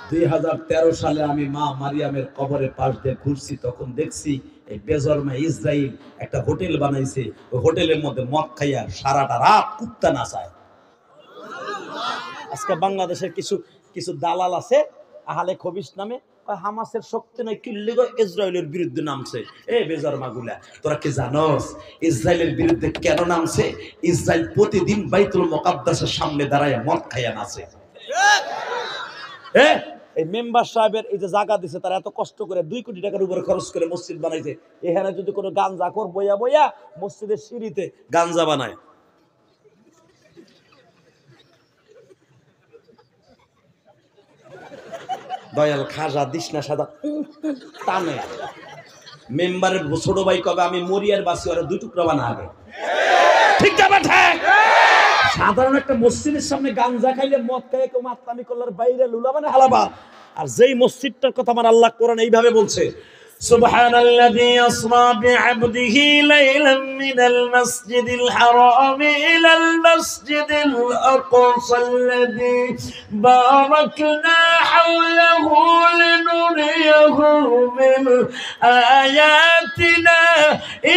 2013 সালে আমি মা মারিয়ামের কবরের পাশ দিয়ে ঘুরছি, তখন দেখছি এই বেজরমা ইসরায়েল একটা হোটেল বানাইছে। ওই হোটেলের মধ্যে মদ খাইয়া সারাটা রাত কুত্তা নাচায়। আজকে বাংলাদেশের কিছু দালাল আছে আহলে খবিস নামে, হামাসের শক্তি নাই কিল্লি ইসরায়েলের বিরুদ্ধে নামছে। এই বেজরমা গুলা, তোরা কি জানোস ইসরায়েলের বিরুদ্ধে কেন নামছে? ইসরায়েল প্রতিদিন বাইতুল মুকাদ্দাসের সামনে দাঁড়ায় মদ খাইয়া নাচে। হ্যাঁ, এই মেম্বার সাহেবের এই যে জায়গা দিছে, তারা এত কষ্ট করে 2 কোটি টাকার উপরে খরচ করে মসজিদ বানাইছে। এখানে যদি কোনো গাঞ্জা কর বইয়া বইয়া মসজিদের সিঁড়িতে গাঞ্জা বানায়, দয়াল খাজা দিস না সাদা টানে। মেম্বারের ছোট ভাই কবে আমি মরিয়ার বাসি ওরা 2 টুকরা বানা আগে, ঠিক যাবে ঠিক। সাধারণ একটা মসজিদের সামনে গাঞ্জা খাইলে, মদ খাইলে, কেউ মাতলামি করলে বাইরে লুলা মানে হালাবা। আর যেই মসজিদটার কথা আমার আল্লাহ কোরআন এইভাবে বলছে, সুবহানাল্লাযী আসরা বি'আবদিহি লাইলাম মিনাল মাসজিদিল হারাম ইলাল মাসজিদিল আকসাল্লাযী বারাকনা হাওলাহু লিনুরিয়াহু মিন আয়াতিনা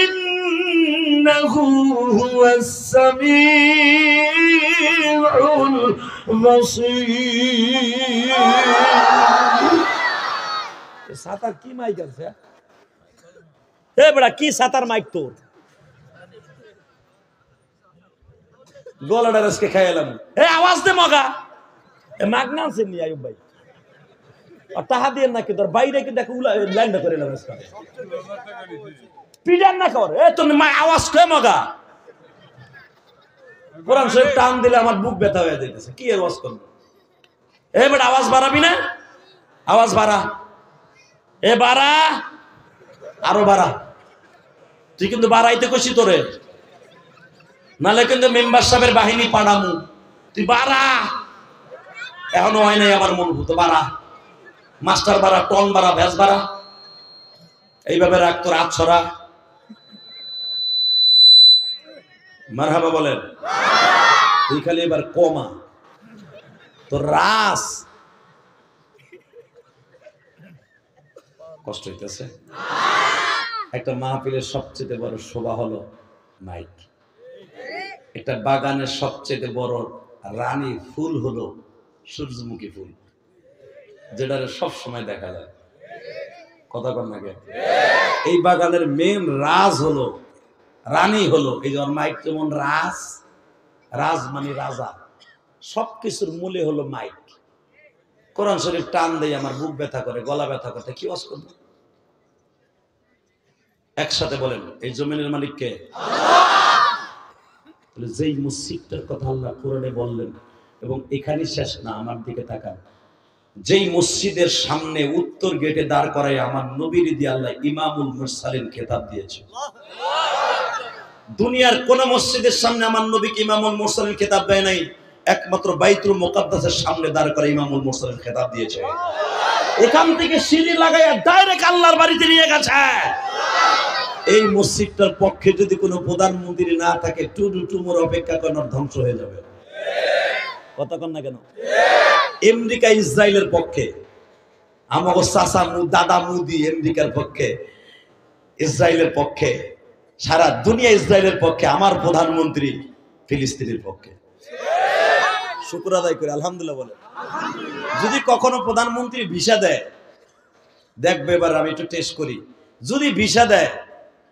ইন্নাহু হুয়াস সামিউল বাসীর। সাতার কি মাইক আছে? এ বড়া কি সাতার মাইক তোর? গলাটা আজকে খাইলাম। এ আওয়াজ দে মগা। এ মাগনা আছে নি আয়ুব ভাই। আর টাকা দিয়ে নাকি তোর বাইরে কি দেখো লাইনটা করে লাগাস। পিডান না কর। এ তুমি মা আওয়াজ কে মগা? কোরআন শরীফ টান দিলে আমার বুক ব্যথা হয়ে যাইতেছে। কি আওয়াজ করব? এ বড়া আওয়াজ বাড়াবি না? আওয়াজ বাড়া। এ বাড়া, আরো বাড়া। তুই কিন্তু বাড়াইতে কইছি তোরে, নালে কিন্তু মেম্বার সাহেবের বাহিনী পাঠামু। তুই বাড়া, এখনো হয় নাই আমার মন ভূত। বাড়া, মাস্টার বাড়া, টন বাড়া, ভ্যাস বাড়া, এইভাবে রাখ তোর আছরা। মারহাবা বলেন। তুই খালি এবার কমা তোর রাস। কষ্ট হইতেছে। একটা মাহফিলের সবচেয়ে বড় শোভা হলো মাইক। একটা বাগানের সবচেয়ে বড় রানী ফুল হলো সূর্যমুখী ফুল, যেটা সব সময় দেখা যায়। কথা কর না কেন? এই বাগানের মেন রাজ হলো, রানী হলো এই যে মাইক। যেমন রাজ, রাজ মানে রাজা, সবকিছুর মূলে হলো মাইক। কোরআন শরীফ টান দেয় আমার বুক ব্যথা করে, গলা ব্যথা করে। কি ওয়াজ করব? একসাথে বলেন, এই জমিনের মালিক কে? আল্লাহ। যেই মসজিদটার কথা আল্লাহ কোরআনে বললেন, এবং এখানে শেষ না, আমার দিকে তাকান। যেই মসজিদের সামনে উত্তর গেটে দাঁড় করায় আমার নবীর দিয়ে আল্লাহ ইমামুল মুরসালিন খেতাব দিয়েছে। দুনিয়ার কোন মসজিদের সামনে আমার নবীকে ইমামুল মুরসালিন খেতাব দেয় নাই, একমাত্র বাইতুল মুকাদ্দাসের সামনে দাঁড় করে ইমামুল মুরসালিন খেতাব দিয়েছে। এখান থেকে সিঁড়ি লাগাইয়া ডাইরেক্ট আল্লাহর বাড়িতে নিয়ে গেছে। এই মসজিদটার পক্ষে যদি কোনো প্রধানমন্ত্রী না থাকে, টুডু টুমুর অপেক্ষা করার ধ্বংস হয়ে যাবে। কথা কন না কেন? আমেরিকা ইসরায়েলের পক্ষে, আমাগো চাচা দাদা মুদি আমেরিকার পক্ষে, ইসরায়েলের পক্ষে, সারা দুনিয়া ইসরায়েলের পক্ষে, আমার প্রধানমন্ত্রী ফিলিস্তিনের পক্ষে। শুকর আদায় করে আলহামদুলিল্লাহ বলে। যদি কখনো প্রধানমন্ত্রী ভিসা দেয়, দেখবে এবার আমি একটু টেস্ট করি, যদি ভিসা দেয়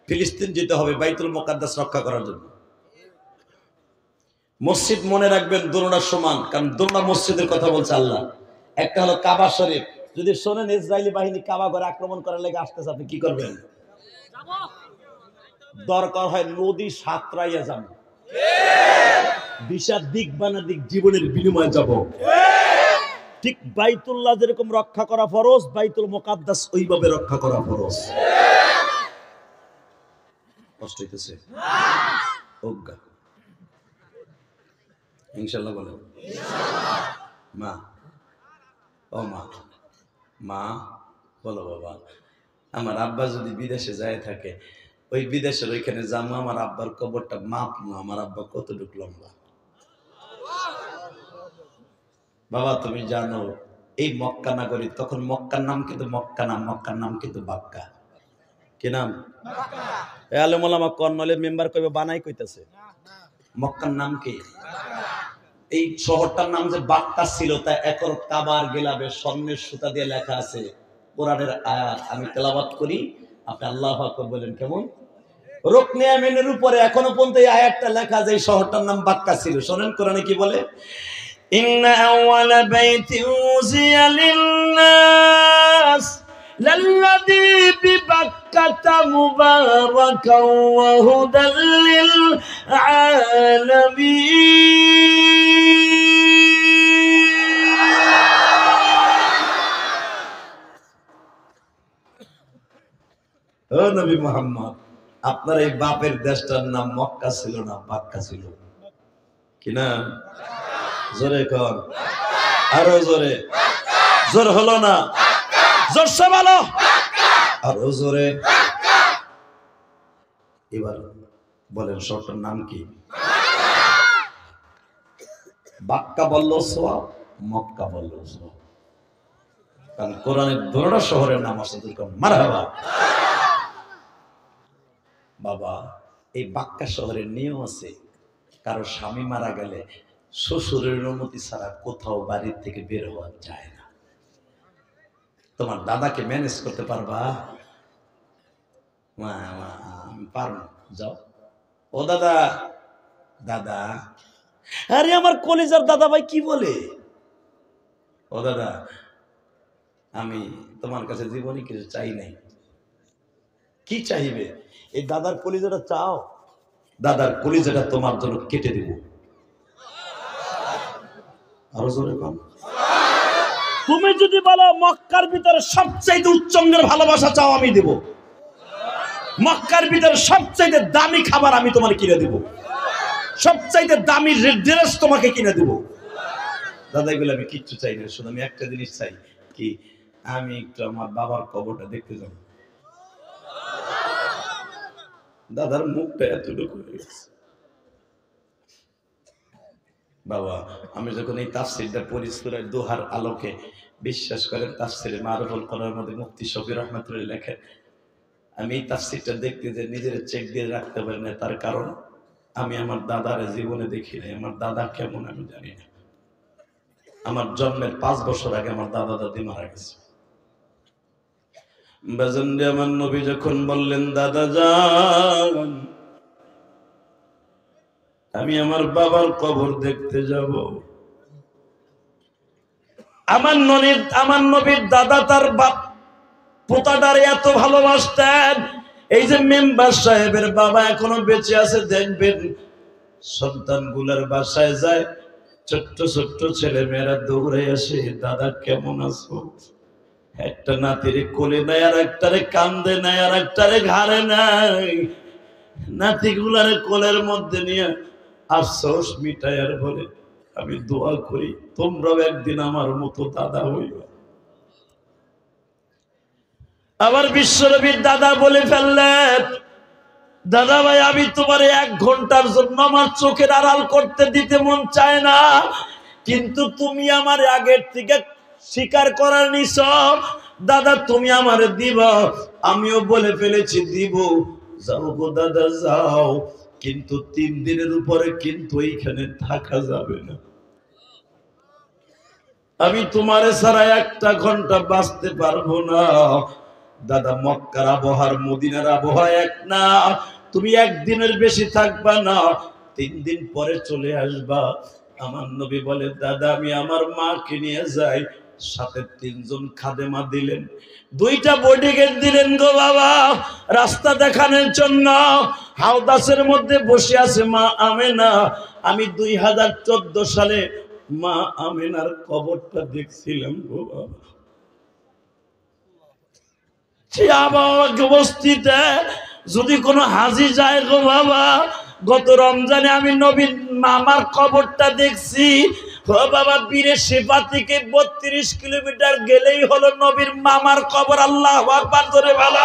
ফিলিস্তিন যেতে হবে বাইতুল মুকাদ্দাস রক্ষা করার জন্য। মসজিদ মনে রাখবেন দোনোটার সমান, কারণ দোনোটা মসজিদের কথা বলছে আল্লাহ। একটা হলো কাবা শরীফ। যদি শোনেন ইসরায়েলি বাহিনী কাবা ঘরে আক্রমণ করার লেগে আসতেছে, আপনি কি করবেন? দরকার হয় নদী সাঁতরাইয়া যান, ভিসা দিক বানা দিক জীবনের বিনিময়ে যাব। ঠিক বাইতুল্লাহ যেরকম রক্ষা করা ফরজ, বাইতুল মুকাদ্দাস ওইভাবে রক্ষা করা ফরজ। কষ্ট হইতেছে? ওগা ইনশাআল্লাহ বলেন। মা, ও মা, মা বলো বাবা, আমার আব্বা যদি বিদেশে যায় থাকে, ওই বিদেশের ওইখানে যাবো, আমার আব্বার কবরটা মাপ না, আমার আব্বা কতটুকু লম্বা। বাবা তুমি জানো এই মক্কা নগরী, তখন মক্কার নাম কিন্তু মক্কা নাম, মক্কার নাম কিন্তু বাক্কা। কি নাম? আলেম ওলামা কর্নলের মেম্বার কইবে বানাই কইতাছে। মক্কার নাম কি? এই শহরটার নাম যে বাক্কা ছিল, তা একর কাবার গেলাবে স্বর্ণের সুতা দিয়ে লেখা আছে কোরআনের আয়াত। আমি তেলাওয়াত করি, আপনি আল্লাহু আকবার বলেন। কেমন? রুকনে আমিনের উপরে এখনো পর্যন্ত এই আয়াতটা লেখা, যে এই শহরটার নাম বাক্কা ছিল। শোনেন কোরআনে কি বলে? ইন্না আউওয়ালা বাইতিন উযিয়া লিন-নাস লাল্লাযী বিবাক্কাতা মুবারাকান ওয়া হুদাল লিল-আলামিন। ও নবী মুহাম্মদ, আপনার এই বাপের দেশটার নাম মক্কা ছিল না বাক্কা ছিল কিনা? জোরে কর, আরো জোরে। জোর হলো না, জোরসে বলো, আরো জোরে। এবার বলেন শহরটার নাম কি? বাক্কা বললো সওয়াব, মক্কা বললো সওয়াব। কারণ কোরআনের দুটো শহরের নাম আছে, মারহাবা। বাবা, এই বাক্কা শহরের নিয়ম আছে, কারো স্বামী মারা গেলে শ্বশুরের অনুমতি ছাড়া কোথাও বাড়ির থেকে বের হওয়া যায় না। তোমার দাদাকে ম্যানেজ করতে পারবা? আমি পারবো, যাও। ও দাদা, দাদা, আরে আমার কলেজের দাদা ভাই কি বলে? ও দাদা, আমি তোমার কাছে জীবনে কিছু চাই নাই। কি চাইবে? এই দাদার কলিজাটা চাও? দাদার কলিজাটা তোমার জন্য কেটে দেব। আরো জোরে কম। তুমি যদি বলো মক্কার ভিতরে সবচেয়ে উচ্চঙ্গের ভালোবাসা চাও, আমি দেব। মক্কার ভিতরে সবচেয়ে দামি খাবার আমি তোমার কিনে দেব, সবচাইতে দামি ড্রেস তোমাকে কিনে দেব। দাদা এগুলো আমি কিচ্ছু চাই না, শুধু আমি একটা জিনিস চাই, কি আমি একটু আমার বাবার কবরটা দেখতে যাব। দাদার মুখটা এতটুকু হয়ে গেছে। বাবা, আমি যখন এই তাফসীরটা পড়ি সূরা দোহার আলোকে, বিশ্বাস করেন তাফসীরে মারুফুল কোরআনের মধ্যে মুফতি শফি রহমাতুল্লাহ লেখেন, আমি এই তাফসীরটা দেখতে যে নিজের চেক দিয়ে রাখতে পারি না, তার কারণ আমি আমার দাদার জীবনে দেখি নাই। আমার দাদা কেমন আমি জানি না। আমার জন্মের 5 বছর আগে আমার দাদা দাদি মারা গেছে। বাজানরে, আমার নবী যখন বললেন দাদা যান, আমি আমার বাবার কবর দেখতে যাব, আমার নবীর দাদা তার বাপ পোতাটারে এত ভালোবাসতেন। এই যে মেম্বার সাহেবের বাবা এখনো বেঁচে আছে, দেখবেন সন্তানগুলার বাসায় যায়, ছোট্ট ছোট্ট ছেলে মেয়েরা দৌড়ে আসে, দাদা কেমন আছো? একটা নাতিরে কোলে নেয়, আর একটারে কান্দে নেয়, আর একটারে ঘাড়ে নেয়। নাতিগুলারে কোলের মধ্যে নিয়ে আফসোস মিটায় আর বলে, আমি দোয়া করি তোমরাও একদিন আমার মতো দাদা হইবা। আবার বিশ্বনবীর দাদা বলে ফেললেন, দাদা ভাই, আমি তোমার 1 ঘন্টার জন্য আমার চোখের আড়াল করতে দিতে মন চায় না, কিন্তু তুমি আমার আগের থেকে স্বীকার করার নিছ, দাদা তুমি আমারে দিবা। আমিও বলে ফেলেছি দিব। যাও গো দাদা যাও, কিন্তু 3 দিনের উপরে কিন্তু এইখানে থাকা যাবে না। আমি তোমারে ছাড়া 1টা ঘন্টা বাঁচতে পারবো না। দাদা, মক্কার আবহাওয়ার মদিনার আবহাওয়া এক না, তুমি 1 দিনের বেশি থাকবা না, 3 দিন পরে চলে আসবা। আমার নবী বলে, দাদা আমি আমার মাকে নিয়ে যাই। সাথে 3 জন খাদেমা দিলেন, 2টা বডিগার্ড দিলেন গো বাবা, রাস্তা দেখানোর জন্য। হাওদাসের মধ্যে বসে আছে মা আমেনা। আমি 2014 সালে মা আমেনার কবরটা দেখছিলাম গো বাবা। বস্তিতে যদি কোনো হাজি যায় গো বাবা, গত রমজানে আমি নবীর মামার কবরটা দেখছি। ও বাবা, বীরে শেফা থেকে 32 কিলোমিটার গেলেই হলো নবীর মামার কবর। আল্লাহু আকবার, ধরে ভালো।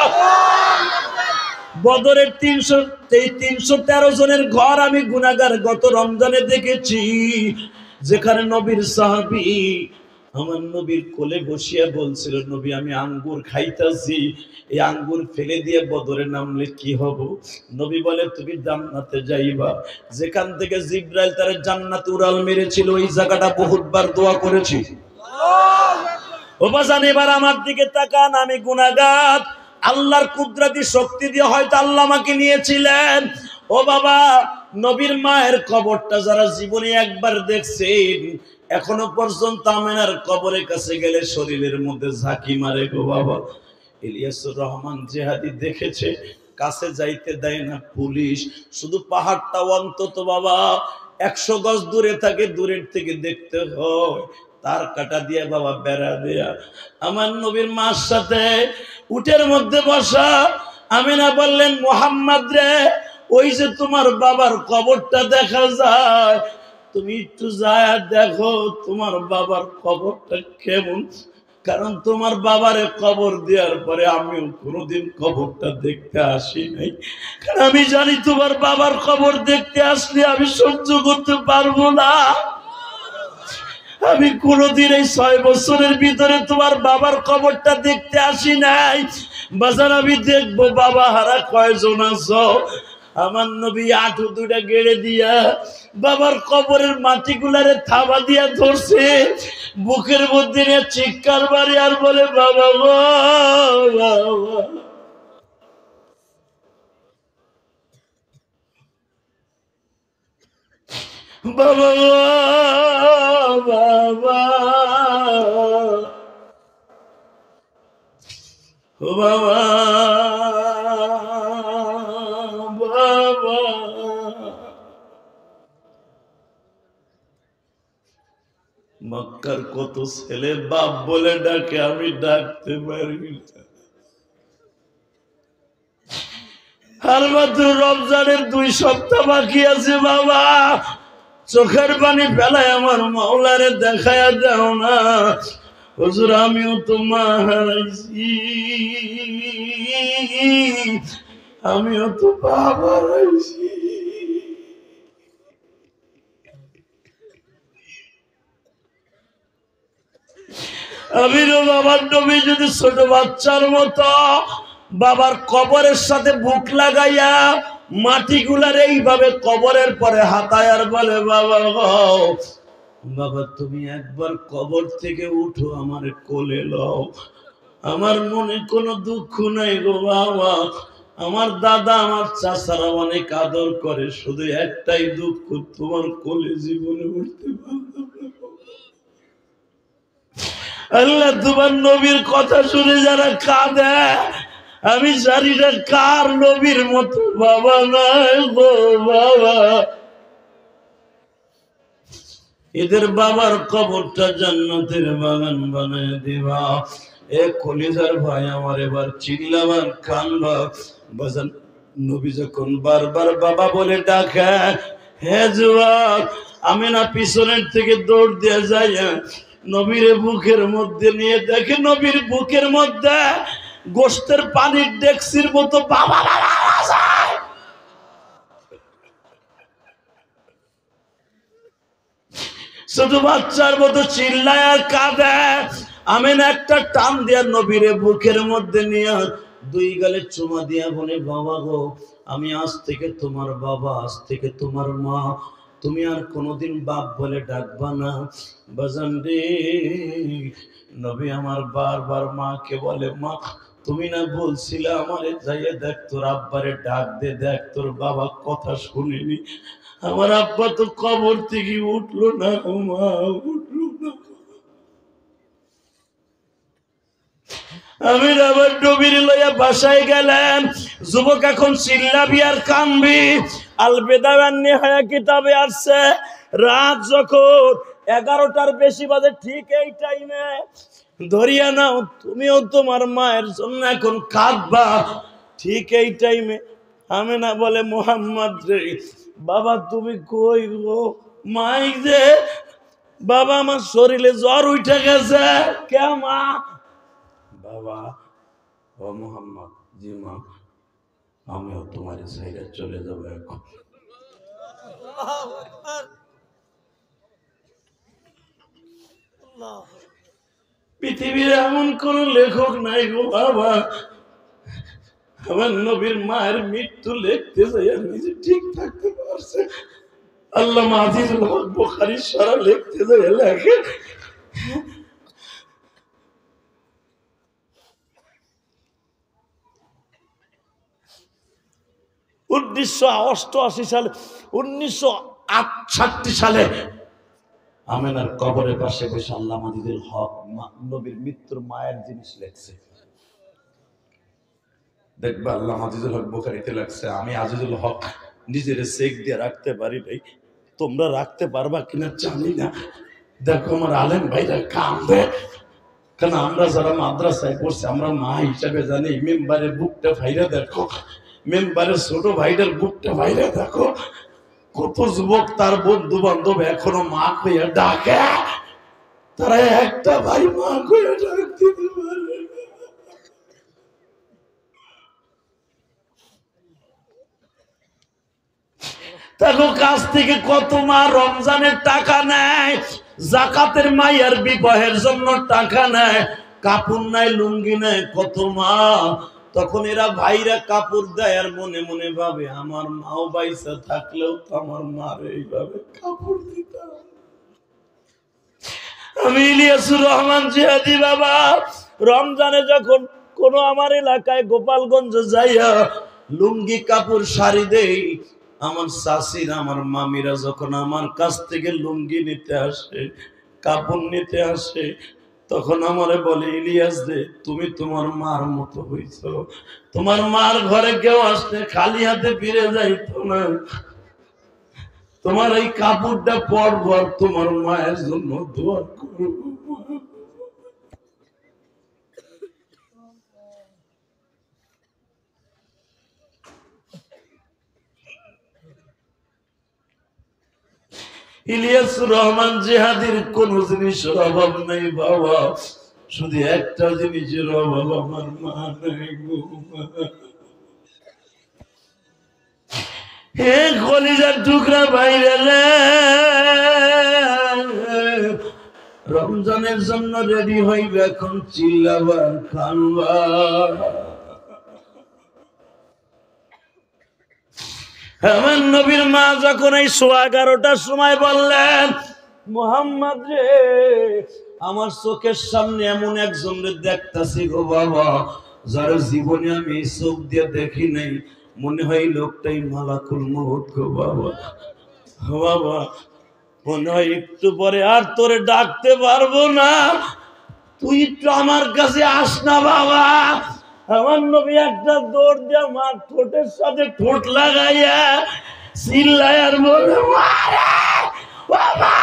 বদরের 313 জনের ঘর আমি গুনাহগার গত রমজানে দেখেছি, যেখানে নবীর সাহাবী আমার নবীর কোলে বসিয়া বলছিল, নবী আমি আঙ্গুর খাইতাছি, এই আঙ্গুর ফেলে দিয়ে বদরে নামলে কি হব? নবী বলে, তুমি জান্নাতে যাইবা। যেখান থেকে জিবরাইল তার জান্নাতে উড়াল মেরেছিল, ওই জায়গাটা বহুতবার দোয়া করেছি। ও বাজান, এবার আমার দিকে তাকান, আমি গুনাহগার। আল্লাহর কুদরতি শক্তি দিয়ে হয়তো আল্লাহ আমাকে নিয়েছিলেন। ও বাবা, নবীর মায়ের কবরটা যারা জীবনে একবার দেখছেন, এখনো পর্যন্ত আমেনার কবরের কাছে গেলে শরীরের মধ্যে ঝাঁকি মারে গো বাবা। ইলিয়াসুর রহমান জিহাদি দেখেছে, কাছে যাইতে দেয় না পুলিশ। শুধু পাহাড়টা অন্তত বাবা 100 গজ দূরে থাকে, দূরের থেকে দেখতে হয়, তার কাটা দিয়ে বাবা বেড়া দেয়া। আমার নবীর মার সাথে উটের মধ্যে বসা আমিনা বললেন, মোহাম্মদ রে, ওই যে তোমার বাবার কবরটা দেখা যায়, তুমি একটু যায় দেখো তোমার বাবার কবরটা কেমন। কারণ তোমার বাবারে কবর দেওয়ার পরে আমিও কোনোদিন কবরটা দেখতে আসি নাই। কারণ আমি জানি তোমার বাবার কবর দেখতে আসলে আমি সহ্য করতে পারবো না। আমি কোনোদিন এই 6 বছরের ভিতরে তোমার বাবার কবরটা দেখতে আসি নাই। বাজার আমি দেখবো বাবা হারা কয়জন আছো। আমার নবী আঁটু দুটা গেড়ে দিয়া বাবার কবরের মাটিগুলারে থাবা দিয়া ধরছে, বুকের মধ্যে নিয়ে চিৎকার মারি আর বলে, বাবা গো বাবা, বাবা গো বাবা, ও বাবা, বাবা। মক্কার কত ছেলে বাপ বলে ডাকে, আমি ডাকতে পারি না। আর মাত্র রমজানের 2 সপ্তাহ বাকি আছে বাবা, চোখের পানি ফেলায় আমার মাওলারে দেখায়া দাও না। হুজুর আমিও তো মা হারাইছি, আমিও তো বাবা হারাইছি। আমিরও বাবার নবী যদি ছোট বাচ্চার মতো বাবার কবরের সাথে বুক লাগাইয়া মাটিগুলার এইভাবে কবরের পরে হাতায় আর বলে, বাবা গো বাবা, তুমি একবার কবর থেকে উঠো, আমার কোলে লও। আমার মনে কোনো দুঃখ নাই গো বাবা। আমার দাদা আমার চাচারা অনেক আদর করে, শুধু একটাই দুঃখ, তোমার কোলে জীবনে উঠতে পারলাম না। আল্লাহ, তোমার নবীর কথা শুনে যারা কাঁদে, আমি জানি না কার নবীর মতো বাবা নাই গো বাবা। এদের বাবার কবরটা জান্নাতের বাগান বানায় দিবা। এ কলিজার ভাই আমার, এবার চিল্লাবার কানবা। বাজান নবী যখন বারবার বাবা বলে ডাকে, হে যুবক, আমি না পিছনের থেকে দৌড় দিয়ে যাই, নবীর বুকের মধ্যে নিয়ে দেখে নবীর বুকের মধ্যে গোশতের পানির ডেক্সির মতো বাবা যায়। শুধু বাচ্চার মতো চিল্লায় আর কাঁদে। আমি না একটা টান দিয়া নবীরে বুকের মধ্যে নিয়ে 2 গালে চুমা দিয়া বলে, বাবা গো, আমি আজ থেকে তোমার বাবা, আজ থেকে তোমার মা, তুমি আর কোনোদিন বাপ বলে ডাকবা না। বাজান রে, নবী আমার বারবার মাকে বলে, মা তুমি না বলছিলে আমারে যাইয়ে দেখ তোর আব্বারে ডাক দে, দেখ তোর বাবা কথা শুনিনি। আমার আব্বা তো কবর থেকে উঠলো না, মা উঠলো না। আমি আবার নবীর লইয়া বাসায় গেলেন। যুবক এখন চিল্লাবি আর কানবি। আল বেদায়া নিহায়া কিতাবে আসছে, রাত যখন 11টার বেশি বাজে, ঠিক এই টাইমে ধরিয়া নাও তুমিও তোমার মায়ের জন্য এখন কাঁদবা। ঠিক এই টাইমে আমি না বলে, মোহাম্মদ রে বাবা তুমি কই গো? মাই যে বাবা, আমার শরীরে জ্বর উঠে গেছে। কে মা? বাবা। ও মোহাম্মদ, জি মা, আমিও তোমার সাইডে চলে যাবো এখন। পৃথিবীর এমন কোন লেখক নাই গো বাবা, আমার নবীর মায়ের মৃত্যু লিখতে যাই নিজে ঠিক থাকতে পারছে। আল্লামা আজিজুল হক বুখারী সারা লিখতে যাই লেখে, 1988 সালে, 1968 সালে আমেনার কবরের পাশে বসে আল্লামা আজিজুল হক নবীর মৃত্যুর মায়ের জিনিস লেখছে। দেখবা আল্লামা আজিজুল হক বুখারীতে লেখছে, আমি আজিজুল হক নিজের চেক দিয়ে রাখতে পারি নাই, তোমরা রাখতে পারবা কিনা জানি না। দেখো আমার আলেম ভাইরা কান্দে, কেন আমরা যারা মাদ্রাসায় পড়ছি আমরা মা হিসাবে জানি। মেম্বারের বুকটা ভাইরা দেখো, মেম্বারের ছোট ভাইটার বুকটা ভাইরা দেখো, কত যুবক তার বন্ধু বান্ধব এখনো মা কইয়া ডাকে, তারা একটা ভাই মা কইয়া ডাকতে পারে না। দেখো কাছ থেকে কত মা রমজানের টাকা নেয়, জাকাতের মাইয়ার বিবাহের জন্য টাকা নেয়, কাপড় নাই লুঙ্গি নেয় কত মা। তখন এরা ভাইরা কাপড় দেয় আর মনে মনে ভাবে আমার মাও বাইসা থাকলেও তো আমার মার এইভাবে কাপড় দিতাম। আমি ইলিয়াসুর রহমান জিহাদি বাবা রমজানে যখন কোন আমার এলাকায় গোপালগঞ্জ যাইয়া লুঙ্গি কাপড় শাড়ি দেই, আমার চাষিরা আমার মামিরা যখন আমার কাছ থেকে লুঙ্গি নিতে আসে, কাপড় নিতে আসে, তখন আমারে বলে ইলিয়াস দে তুমি তোমার মার মতো হইছ, তোমার মার ঘরে কেউ আসলে খালি হাতে ফিরে যাইতো না, তোমার এই কাপড়টা পরবো আর তোমার মায়ের জন্য দোয়া করবো। ইলিয়াসুর রহমান জিহাদির কোন জিনিসের অভাব নেই বাবা, শুধু একটা জিনিসের অভাব আমার মা নাই গো মা। হে কলিজার টুকরা বাইরে রমজানের জন্য রেডি হইবে, এখন চিল্লাবার খানবা। আমার নবীর মা যখন এই 11:15টার সময় বললেন মুহাম্মদ রে আমার চোখের সামনে এমন একজন দেখতাছি গো বাবা, যার জীবনে আমি চোখ দিয়ে দেখি নাই, মনে হয় লোকটাই মালাকুল মউত গো বাবা। বাবা মনে হয় একটু পরে আর তোরে ডাকতে পারবো না, তুই একটু আমার কাছে আস না বাবা। আমার নবী একটা দৌড় দিয়ে আমার ঠোঁটের সাথে ঠোঁট লাগাইয়া চিল্লায় আর বলে বাবা।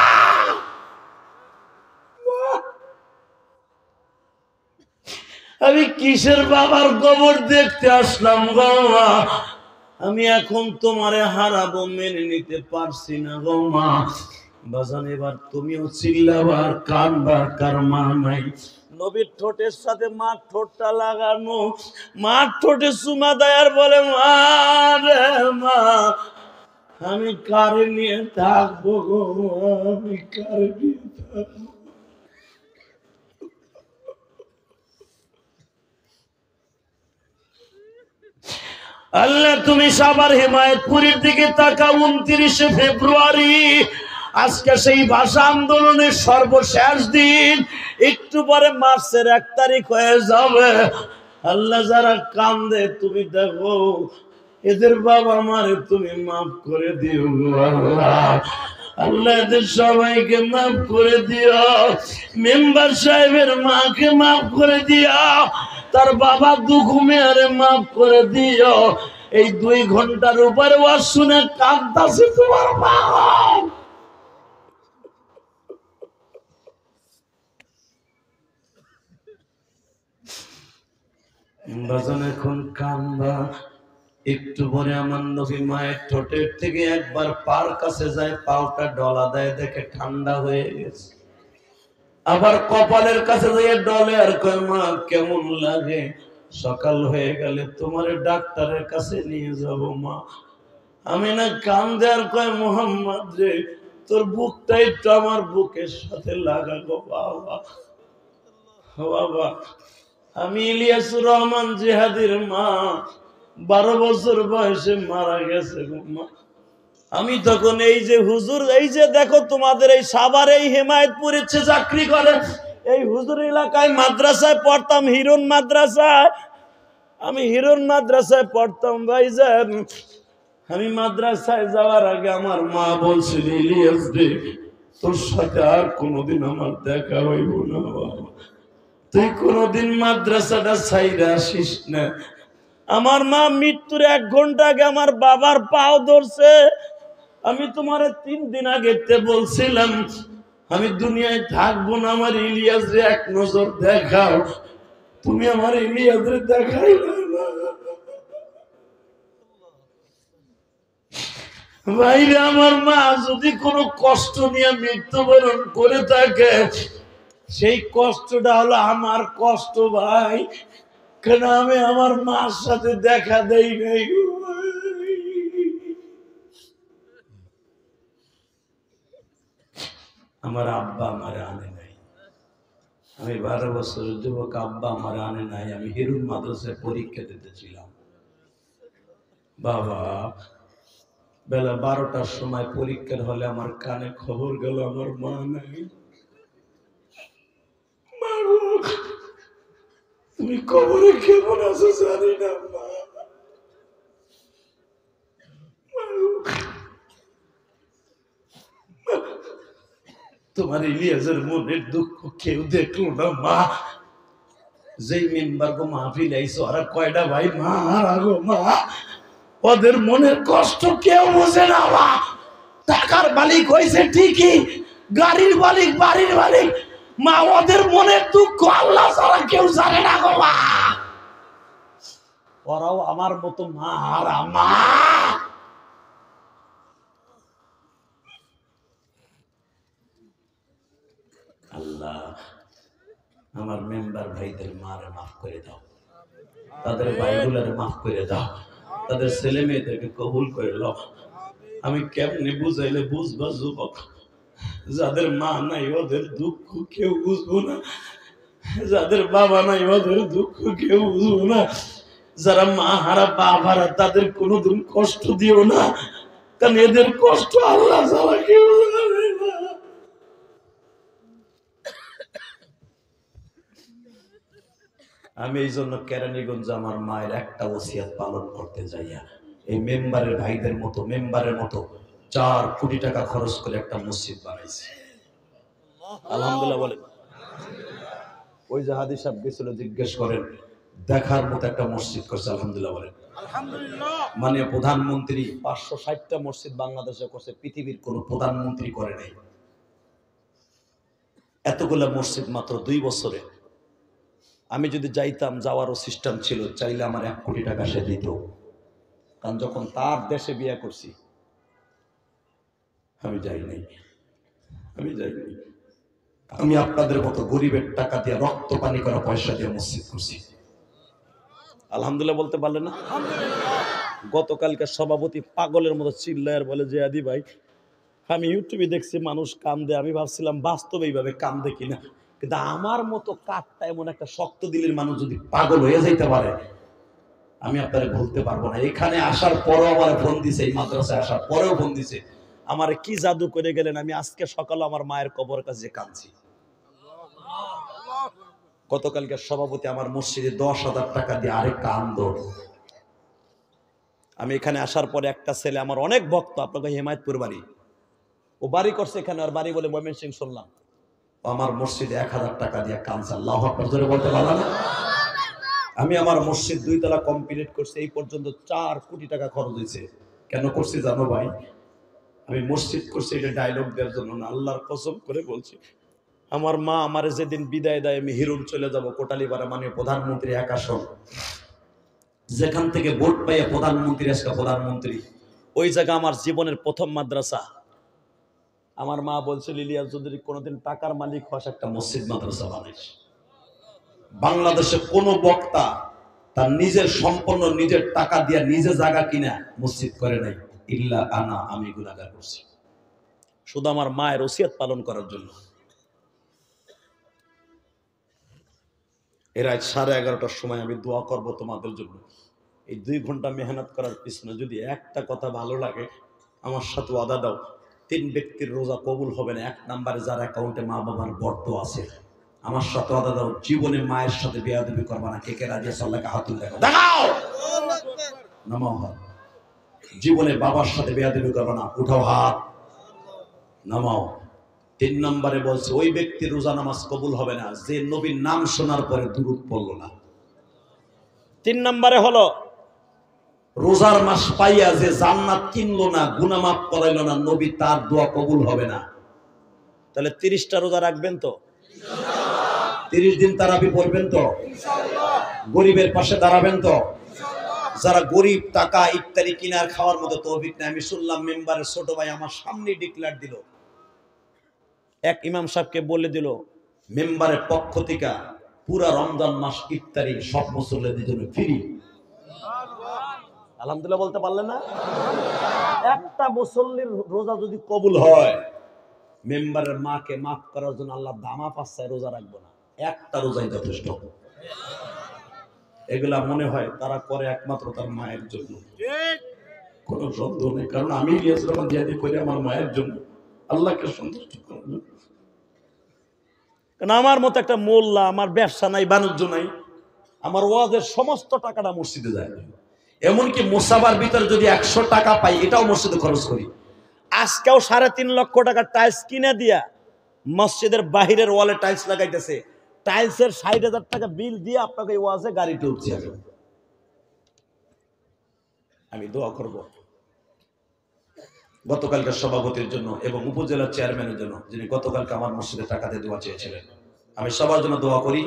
আমি কিসের বাবার কবর দেখতে আসলাম বাবা, আমি এখন তোমারে হারাবো, মেনে নিতে পারছি না গো মা। বাজান এবার তুমিও চিল্লাবার কানবার, কার মা নাই। নবীর ঠোঁটের সাথে মার ঠোঁটটা লাগানো, মার ঠোঁটে চুমা দেয় আর বলে মা রে মা, আমি কারে নিয়ে থাকবো গো মা, আমি কারে নিয়ে থাকবো। আল্লাহ তুমি সাভার হেমায়েতপুরের দিকে তাকাও, 29শে ফেব্রুয়ারি আজকে সেই ভাষা আন্দোলনের সর্বশেষ দিন, একটু পরে মার্চের 1 তারিখ হয়ে যাবে। আল্লাহ যারা কান্দে তুমি দেখো, এদের বাবা মারে তুমি মাফ করে দিও গো আল্লাহ। আল্লাহ এদের সবাইকে মাফ করে দিও, মেম্বার সাহেবের মাকে মাফ করে দিও, তার বাবা দুঃখুমিয়ারে মাফ করে দিও। এই 2 ঘন্টার উপরে ওয়াজ শুনে কাঁদতাছে তোমার বাবা। বাজান এখন কান্দা, একটু পরে আমার নবী মায়ের ঠোঁটের থেকে একবার পার কাছে যায়, পাওটা ডলা দেয়, দেখে ঠান্ডা হয়ে গেছে। আবার কপালের কাছে যেয়ে ডলে আর কয় মা কেমন লাগে, সকাল হয়ে গেলে তোমার ডাক্তারের কাছে নিয়ে যাব মা। আমি না কান্দে আর কয় মুহাম্মদ রে তোর বুকটাই তো আমার বুকের সাথে লাগাবো বাবা। বাবা আমি ইলিয়াসুর রহমান জিহাদির মা, 12 বছর বয়সে মারা গেছে গো মা। আমি তখন এই যে হুজুর, এই যে দেখো তোমাদের এই সাভার এই হেমায়েতপুরে চাকরি করে, এই হুজুর এলাকায় মাদ্রাসায় পড়তাম, হিরণ মাদ্রাসায়, আমি হিরণ মাদ্রাসায় পড়তাম ভাইজান। আমি মাদ্রাসায় যাওয়ার আগে আমার মা বলছিল ইলিয়াস দে তোর সাথে আর কোনোদিন আমার দেখা হইব না বাবা। তুই কোনোদিন মাদ্রাসাটা ছাইরা আসিস না। আমার মা মৃত্যুর 1 ঘন্টা আগে আমার বাবার পাও ধরছে। আমি তোমার 3 দিন আগে বলছিলাম আমি দুনিয়ায় থাকবো না, আমার ইলিয়াসরে এক নজর দেখাও। তুমি আমার ইলিয়াসরে দেখাইলে না। ভাইরে, আমার মা যদি কোনো কষ্ট নিয়ে মৃত্যুবরণ করে থাকে, সেই কষ্টটা হলো আমার কষ্ট ভাই। কেন আমি আমার মার সাথে দেখা দেই নাই গো ভাই। আমার আব্বা আমার আনে নাই। আমি 12 বছরের যুবক, আব্বা আমার আনে নাই। আমি হিরুন মাদ্রাসায় পরীক্ষা দিতেছিলাম বাবা। বেলা 12টার সময় পরীক্ষার হলে আমার কানে খবর গেল আমার মা নাই। মা গো, তুমি কবরে কেমন আছো জানি না মা। তোমার ইলিয়াসের মনের দুঃখ কেউ দেখলো না মা। যেই মেম্বার গো মাহফিল আইছো, আর কয়টা ভাই মা গো মা, ওদের মনের কষ্ট কেউ বোঝে না মা। টাকার মালিক হয়েছে ঠিকই, গাড়ির মালিক, বাড়ির মালিক, মা ওদের মনের দুঃখ আল্লাহ ছাড়া কেউ জানে না গো মা। ওরাও আমার মতো মা আর মা। আল্লাহ আমার মেম্বার ভাইদের মারে মাফ করে দাও, তাদের ভাইগুলারে মাফ করে দাও, তাদের ছেলে মেয়েদেরকে কবুল করে দাও। আমি কেমনে বুঝাইলে বুঝবা যুবক? যাদের মা নাই ওদের দুঃখ কেউ বুঝবো না, যাদের বাবা নাই ওদের দুঃখ কেউ বুঝবো না। যারা মা হারা বাপ হারা তাদের কোনোদিন কষ্ট দিও না, কারণ এদের কষ্ট আল্লাহ ছাড়া কেউ জানে না। আমি এই জন্য কেরানীগঞ্জ আমার মায়ের একটা ওসিয়াত পালন করতে যাইয়া এই মেম্বারের ভাইদের মতো, মেম্বারের মতো 4 কোটি টাকা খরচ করে একটা মসজিদ বানাইছি। আলহামদুলিল্লাহ বলেন। ওই যে হাদি সাহেব গেছিল, জিজ্ঞেস করেন, দেখার মতো একটা মসজিদ করছে। আলহামদুলিল্লাহ বলেন। মানে প্রধানমন্ত্রী 560টা মসজিদ বাংলাদেশে করছে, পৃথিবীর কোন প্রধানমন্ত্রী করে নাই। এতগুলা মসজিদ মাত্র 2 বছরে। আমি যদি যাইতাম, যাওয়ারও সিস্টেম ছিল, চাইলে আমার 1 কোটি টাকা সে দিত। কারণ যখন তার দেশে বিয়ে করছি আমি যাই নাই। আমি আপনাদের মতো গরিবের টাকা দিয়ে, রক্ত পানি করা পয়সা দিয়ে মসজিদ করছি। আলহামদুলিল্লাহ বলতে পারলেন না? গতকালকে সভাপতি পাগলের মতো চিল্লায় বলে যে আদি ভাই, আমি ইউটিউবে দেখছি মানুষ কান্দে, আমি ভাবছিলাম বাস্তবে এইভাবে কান্দে কিনা, কিন্তু আমার মতো কাঠটা এমন একটা শক্ত দিলের মানুষ যদি পাগল হয়ে যাইতে পারে, আমি আপনারা বলতে পারবো না। এখানে আসার পরেও আমার ফোন দিছে, এই মাদ্রাসায় আসার পরেও ফোন দিছে, আমার কি জাদু করে গেলেন। আমি আজকে সকালে আমার মায়ের কবর কাছে কাঁদছি। গতকালকে সভাপতি আমার মসজিদে 10,000 টাকা দিয়ে আরেক কান্দ। আমি এখানে আসার পরে একটা ছেলে, আমার অনেক ভক্ত, আপনাকে হেমায়তপুর বাড়ি, ও বাড়ি করছে এখানে, আর বাড়ি বলে ময়মনসিংহ শুনলাম, আমার মসজিদে 1000 টাকা দিয়ে কাঁদছে। আল্লাহু আকবার জোরে বলতে পারলাম না? আমি আমার মসজিদ 2 তলা কমপ্লিট করছি, এই পর্যন্ত 4 কোটি টাকা খরচ হয়েছে। কেন করছি জানো ভাই? আমি মসজিদ করছি এটা ডায়লগ দেওয়ার জন্য না, আল্লাহর কসম করে বলছি। আমার মা আমারে যেদিন বিদায় দেয়, আমি হিরুন চলে যাব, কোটালীপাড়া মাননীয় প্রধানমন্ত্রী এক আসন, যেখান থেকে ভোট পাইয়ে প্রধানমন্ত্রী আজকে প্রধানমন্ত্রী, ওই জায়গা আমার জীবনের প্রথম মাদ্রাসা। আমার মা বলছিল, ইলিয়াস যদি কোনোদিন টাকার মালিক হস, একটা মসজিদ মাদ্রাসা বানাইস। বাংলাদেশে কোন বক্তা তার নিজের সম্পন্ন নিজের টাকা দিয়ে নিজে জায়গা কিনা মসজিদ করে নাই, ইল্লা আনা, আমি গুনাহগার করছি, শুধু আমার মায়ের ওসিয়ত পালন করার জন্য। এর রাত 11:30টার সময় আমি দোয়া করব তোমাদের জন্য। এই 2 ঘন্টা মেহনত করার পিছনে যদি একটা কথা ভালো লাগে, আমার সাথে ওয়াদা দাও, 3 ব্যক্তির রোজা কবুল হবে না। 1 নম্বরে যার অ্যাকাউন্টে মা বাবার বর্ত আছে, আমার সাথে ওয়াদা দাও, জীবনে মায়ের সাথে বেয়াদবি করবা না। কে কে রাজি আছে? আল্লাহকে হাত তুলে দেখাও, দেখাও, নামাও হাত। জীবনে বাবার সাথে বেয়াদবি করবা না, উঠাও হাত, নামাও। 3 নম্বরে বলছে ওই ব্যক্তির রোজা নামাজ কবুল হবে না যে নবীর নাম শোনার পরে দুরূদ পড়ল না।
3 নম্বরে হলো
রোজার মাস পাইয়া যে জান্নাত কিনলো না, গুনাহ মাফ করাইলো না, নবী তার দোয়া কবুল হবে না।
তাহলে 30টা রোজা রাখবেন তো?
30 দিন তারাবি পড়বেন তো? গরিবের পাশে দাঁড়াবেন তো? যারা গরিব টাকা ইত্যাদি কিনার খাওয়ার মতো তৌফিক নেই, আমি শুনলাম মেম্বারের ছোট ভাই আমার সামনে ডিক্লেয়ার দিল,
এক ইমাম সাহেবকে বলে দিল
মেম্বারের পক্ষ থেকে পুরা রমজান মাস ইফতারি সব মুসল্লিদের জন্য ফ্রি।
আলহামদুলিল্লাহ বলতে পারলেন না? একটা মুসল্লির রোজা যদি
কবুল হয়, মেম্বারের মাকে মাফ করার জন্য আল্লাহ দামা পাচ্ছে, রোজা রাখবো না, একটা রোজাই যথেষ্ট। এগুলা মনে হয় তারা করে একমাত্র তার মায়ের জন্য, কোন সন্দেহ নেই। কারণ আমি ইলিয়াস রহমান জিয়াদি করি আমার মায়ের জন্য, আল্লাহকে সন্তুষ্ট করার জন্য।
কারণ আমার মতো একটা মোল্লা, আমার ব্যবসা নাই, বাণিজ্য নাই, আমার ওয়াজের সমস্ত টাকাটা
মসজিদে যায়। এমনকি মুসাবার ভিতরে যদি 100 টাকা পাই এটাও মসজিদে খরচ করি।
আজকেও 3.5 লক্ষ টাকা টাইলস কিনে দিয়া মসজিদের বাহিরের ওয়ালে টাইলস লাগাইতেছে, টাইলসের 60,000 টাকা বিল দিয়ে আপনাকে এই ওয়াজে গাড়িতে উঠছে।
আমি দোয়া করব গতকালকার সভাপতির জন্য এবং উপজেলা চেয়ারম্যানের জন্য, যিনি গতকালকে আমার মসজিদে টাকা দিয়ে দোয়া চেয়েছিলেন। আমি সবার জন্য দোয়া করি,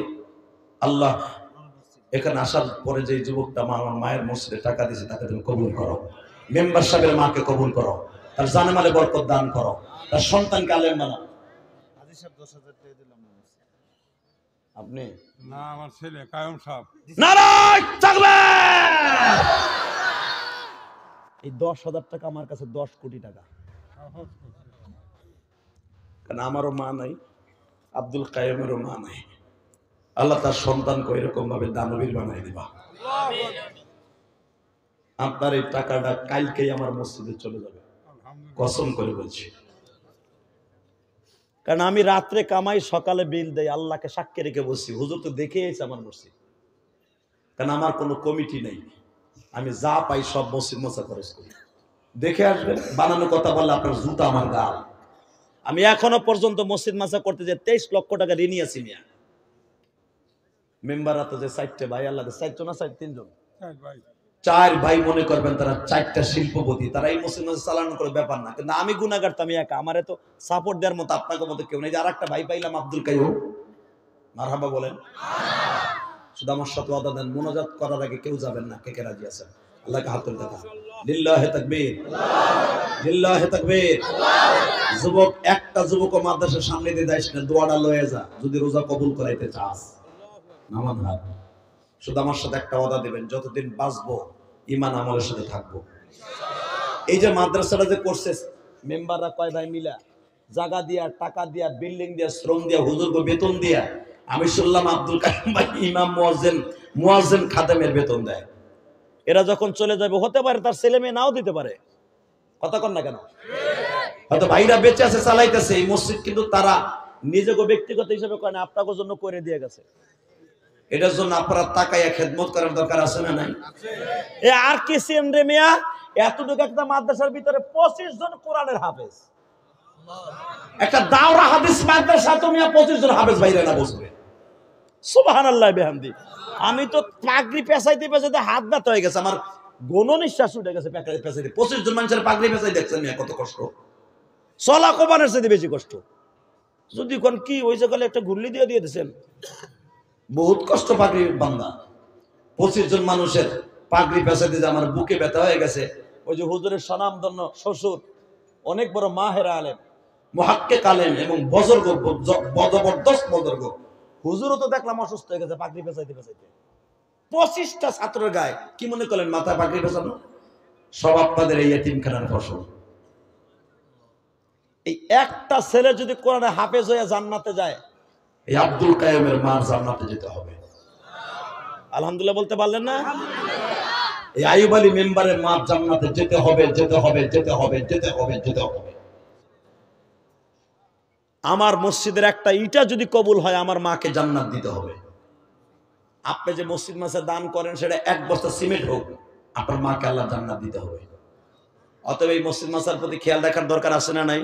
আল্লাহ এখানে আসার পরে যে যুবকটা আমার মায়ের মসজিদে টাকা দিয়েছে তাকে তুমি কবুল করো, মেম্বার সাহেবের মাকে কবুল করো, তার জানেমালে বরকত দান করো, তার সন্তানকে আলেম বানাও।
আপনি
না, আমার ছেলে কায়ম সাহেব।
নারায় তাকবীর! এই 10,000 টাকা আমার কাছে 10 কোটি টাকা।
কারণ আমারও মা নাই, আব্দুল কাইমেরও মা নাই। আল্লাহ তার সন্তানকে এরকম ভাবে দানবীর বানাই দিবা। আপনার এই টাকাটা কালকেই আমার মসজিদে চলে যাবে, কসম করে বলছি।
কারণ আমি রাত্রে কামাই, সকালে বিল দেই, আল্লাহকে সাক্ষী রেখে বসছি, হুজুর তো দেখে এসে আমার মসজিদ।
কারণ আমার কোনো কমিটি নেই, আমি যা পাই সব মসজিদ মশা খরচ করি। দেখে আসবেন, বানানো কথা বললে আপনার জুতা আমার গাল।
আমি এখনো পর্যন্ত মসজিদ মাসা করতে যে 23 লক্ষ টাকা ঋণী আছি মিয়া।
মেম্বাররা তো যে 4টে ভাই, আল্লাহ 4জন না 3জন,
ভাই
4 ভাই মনে করবেন তারা 4টা শিল্পপতি, তারা এই মসজিদ মাসে চালানো করে ব্যাপার না।
কিন্তু আমি গুনাহগার, আমি একা, আমারে তো সাপোর্ট দেওয়ার মতো
আপনাকে মতো কেউ নেই। যে আরেকটা ভাই পাইলাম আব্দুল কাইয়ুম, মারহাবা বলেন। শুধু আমার সাথে ওয়াদা দেন, মুনাজাত করার আগে কেউ যাবেন না। কে কে রাজি আছেন? আল্লাহকে হাত তুলে দেখান। লিল্লাহি তাকবীর, লিল্লাহি তাকবীর। যুবক, একটা যুবক মাদ্রাসার সামনে দিয়ে যাইস না, দোয়াটা লয়ে যা যদি রোজা কবুল করাইতে চাস। নামান হাত। শুধু আমার সাথে একটা ওয়াদা দিবেন, যতদিন বাঁচবো ঈমান আমলের সাথে থাকবো। এই যে মাদ্রাসাটা যে করছে,
মেম্বাররা কয় ভাই মিলা জায়গা দিয়া, টাকা দিয়া, বিল্ডিং দিয়া,
শ্রম দিয়া, হুজুরকে বেতন দিয়া। আমি শুনলাম আব্দুল কাইয়ুম ভাই ইমাম, মুয়াজ্জিন খাদেমের বেতন দেয়।
এরা যখন চলে যাবে, হতে পারে তার ছেলে মেয়ে নাও দিতে পারে, কথা কন না কেন?
হয়তো ভাইরা বেঁচে আছে, চালাইতেছে এই মসজিদ, কিন্তু তারা
নিজেকে ব্যক্তিগত হিসেবে কয় না, আপনাদের জন্য করে দিয়ে গেছে।
এটার জন্য আপনারা তাকাইয়া খেদমত করার দরকার আছে না নাই?
এ আর কি সেন্ডে মিয়া, এতটুকু একটা মাদ্রাসার ভিতরে 25 জন কোরআনের হাফেজ।
একটা দাওরা হাদিস মাদ্রাসা, তুমি 25 জন হাফেজ ভাইরা না বসবে।
সুবহানাল্লাহ বিহামদি। আমি তো পাগড়ি পেঁচাইতে পেঁচাইতে হাত ব্যথা হয়ে গেছে, আমার গণ নিঃশ্বাস উঠে গেছে পাগড়ি পেঁচাইতে। 25 জন মানুষের পাগড়ি পেঁচাই দেখছেন না, কত কষ্ট। চলা কোবানের চাইতে বেশি কষ্ট। যদি কোন কি ওই জায়গায় একটা ঘুরলি দিয়ে দিয়েছেন,
বহুত কষ্ট পাগড়ি বান্দা। 25 জন মানুষের পাগড়ি পেঁচাইতে যে আমার বুকে ব্যথা হয়ে গেছে।
ওই যে হুজুরের স্বনামধন্য শ্বশুর, অনেক বড় মাহের আলেম,
মুহাক্কিক আলেম এবং বজর্গ, জবরদস্ত বজর্গ
হুজুরও তো দেখলাম অসুস্থ হয়ে গেছে পাগড়ি পেঁচাইতে পেঁচাইতে।
25টা ছাত্রের গায়ে কি মনে করলেন মাথায় পাগড়ি পেঁচানো? সব আপনাদের এই এতিমখানার ফসল।
এই একটা ছেলে যদি কোরআনে হাফেজ হয়ে জান্নাতে যায়,
এই আব্দুল কাইয়ুমের মার জান্নাতে যেতে হবে।
আলহামদুলিল্লাহ বলতে পারলেন না?
এই আইয়ুব আলী মেম্বারের মার জান্নাতে যেতে হবে, যেতে হবে, যেতে হবে, যেতে হবে, যেতে হবে।
আমার মসজিদের একটা ইটা যদি কবুল হয়, আমার মাকে
জান্নাত দিতে হবে।
আপনি যে মসজিদ মাসে দান করেন, সেটা
1 বস্তা সিমেন্ট হোক, আপনার মাকে আল্লাহ জান্নাত দিতে হবে।
অতএব এই মসজিদ মাসার প্রতি খেয়াল রাখার দরকার আছে না নাই?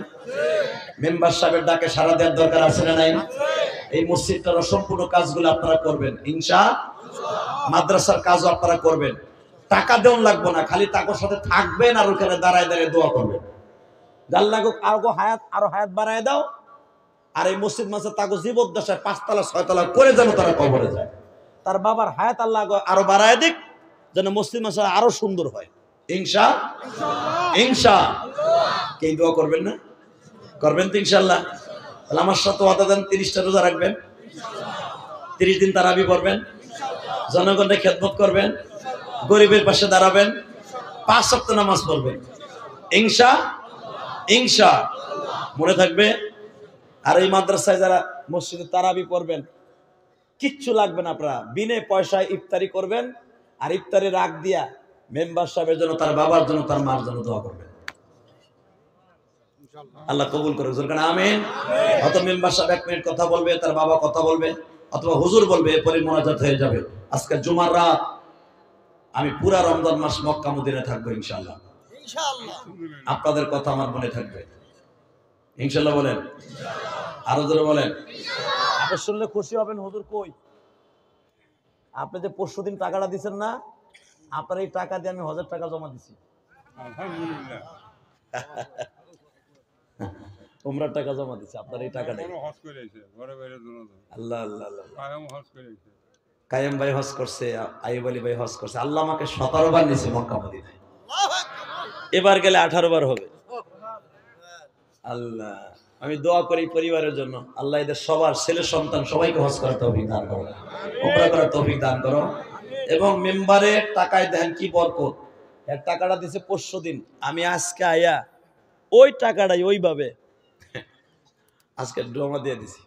মেম্বার সাহেবের ডাকে সাড়া দেওয়ার দরকার আছে না নাই? এই মসজিদটার সম্পূর্ণ কাজগুলো আপনারা করবেন ইনশাআল্লাহ। মাদ্রাসার কাজও আপনারা করবেন। টাকা দেওয়া লাগবে না, খালি টাকার সাথে থাকবেন আর ওখানে দাঁড়ায় দাঁড়িয়ে দোয়া করবেন। যার লাগুক আরো হায়াত বাড়ায় দাও। আর এই মসজিদ মাসে তাকে জীবদ্দশায় 5 তলা 6 তলা করে যেন তারা কবরে যায়। তার বাবার হায়াত আল্লাহ আরো বাড়ায় দিক, যেন মসজিদ মাসে আরো সুন্দর হয় ইনশাআল্লাহ। কে দোয়া করবেন না? করবেন তো ইনশাআল্লাহ। তাহলে আমার সাথে ওয়াদা দেন 30টা রোজা রাখবেন, 30 দিন তারাবি পড়বেন, জনগণের খেদমত করবেন, গরিবের পাশে দাঁড়াবেন, 5 ওয়াক্ত নামাজ পড়বেন ইনশাআল্লাহ। মনে থাকবে। আর এই মাদ্রাসায় যারা মসজিদে তারাবি পড়বেন, কিচ্ছু লাগবে না, আপনারা বিনে পয়সায় ইফতারি করবেন। আর ইফতারি রাগ দিয়া মেম্বার সাহেবের জন্য, তার বাবার জন্য, তার মার জন্য দোয়া করবেন। আল্লাহ কবুল করে আমিন। অত মেম্বার সাহেব 1 মিনিট কথা বলবে, তার বাবা কথা বলবে, অথবা হুজুর বলবে, এরপরে মোনাজাত হয়ে যাবে। আজকে জুমার রাত, আমি পুরা রমজান মাস মক্কা মদিনায় থাকবো ইনশাআল্লাহ। আপনাদের কথা আমার মনে থাকবে ইনশাআল্লাহ। বলেন আরো জোরে বলেন। আপনি শুনলে খুশি হবেন। হুজুর কই? আপনি যে পরশুদিন টাকাটা দিচ্ছেন না, আপনার এই টাকা দিয়ে আমি 1000 টাকা জমা দিছি।
আলহামদুলিল্লাহ।
উমরার টাকা জমা দিছি আপনার এই টাকা নেই।
হজ করেছে ঘরে বাইরে দুনো।
আল্লাহ আল্লাহ আল্লাহ।
কায়েম হজ করেছে,
কায়েম ভাই হজ করছে, আইয়ুব আলী ভাই হজ করছে। আল্লাহ আমাকে 17 বার নিয়েছে মক্কা মদিনায়। এবার গেলে 18 বার হবে। আল্লাহ, আমি দোয়া করি পরিবারের জন্য, আল্লাহ এদের সবার ছেলে সন্তান সবাইকে হজ করার তৌফিক দান করো, উমরা করার তৌফিক দান করো। এবং মেম্বারের টাকায় দেখেন কি বরকত। এর টাকাটা দিছে পরশুদিন, আমি আজকে আয়া ওই টাকাটাই ওইভাবে আজকে জমা দিয়ে দিছি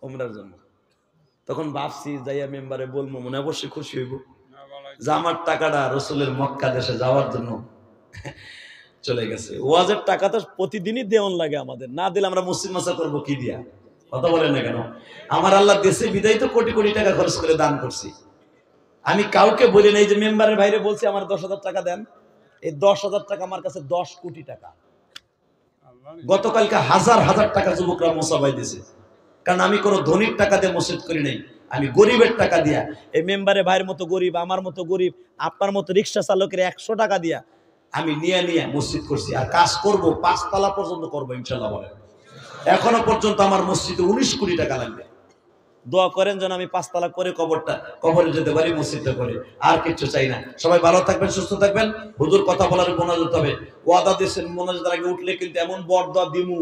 উমরার জন্য। তখন ভাবছি যাইয়া মেম্বারে বলবো, মনে অবশ্যই খুশি হইব যে আমার টাকাটা রসুলের মক্কা দেশে যাওয়ার জন্য চলে গেছে। ওয়াজের টাকা তো প্রতিদিনই দেওয়ান লাগে আমাদের, না দিলে আমরা মসজিদ মাসা করবো কি দিয়া? কথা বলেন না কেন? আমার আল্লাহ দেশে বিদায় তো কোটি কোটি টাকা খরচ করে দান করছি। আমি কাউকে বলি নাই যে মেম্বারের বাইরে বলছি আমার 10,000 টাকা দেন। এই 10,000 টাকা আমার কাছে 10 কোটি টাকা। গতকালকে হাজার হাজার টাকা যুবকরা মোসাবাই দিয়েছে। কারণ আমি কোনো ধনীর টাকা দিয়ে মসজিদ করি নাই, আমি গরিবের টাকা দিয়া, এই মেম্বারের ভাইয়ের মতো গরিব, আমার মতো গরিব, আপনার মতো রিক্সা চালকের 100 টাকা দিয়া আমি নিয়ে মসজিদ করছি। আর কাজ করব 5 তলা পর্যন্ত করবো ইনশাল্লাহ। বলেন এখনো পর্যন্ত আমার মসজিদে 19 কোটি টাকা লাগবে। দোয়া করেন যেন আমি 5 তলা করে কবরে যেতে পারি, মসজিদটা করে। আর কিছু চাই না। সবাই ভালো থাকবেন, সুস্থ থাকবেন। হুজুর কথা বলার মোনাজাত হবে। ওয়াদা দিয়েছেন মোনাজাতের আগে উঠলে কিন্তু এমন বরদোয়া দিমু।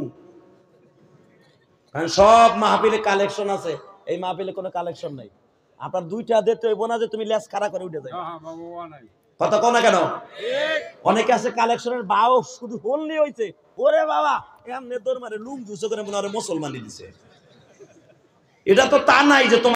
কারণ সব মাহফিলে কালেকশন আছে, এই মাহফিলে কোনো কালেকশন নাই। আপনার 2টা দিতে হইব না যে তুমি লেস খাড়া করে উঠে যাবে। কথা কও না কেন? অনেকে আছে কালেকশনের বাও শুধু হলনি হইছে, ওরে বাবা এমনি তোর মারে লুঙ্গি উঁচু করে মনে হয় মুসলমানি দিছে। এটা তো তা নাই যে তোমার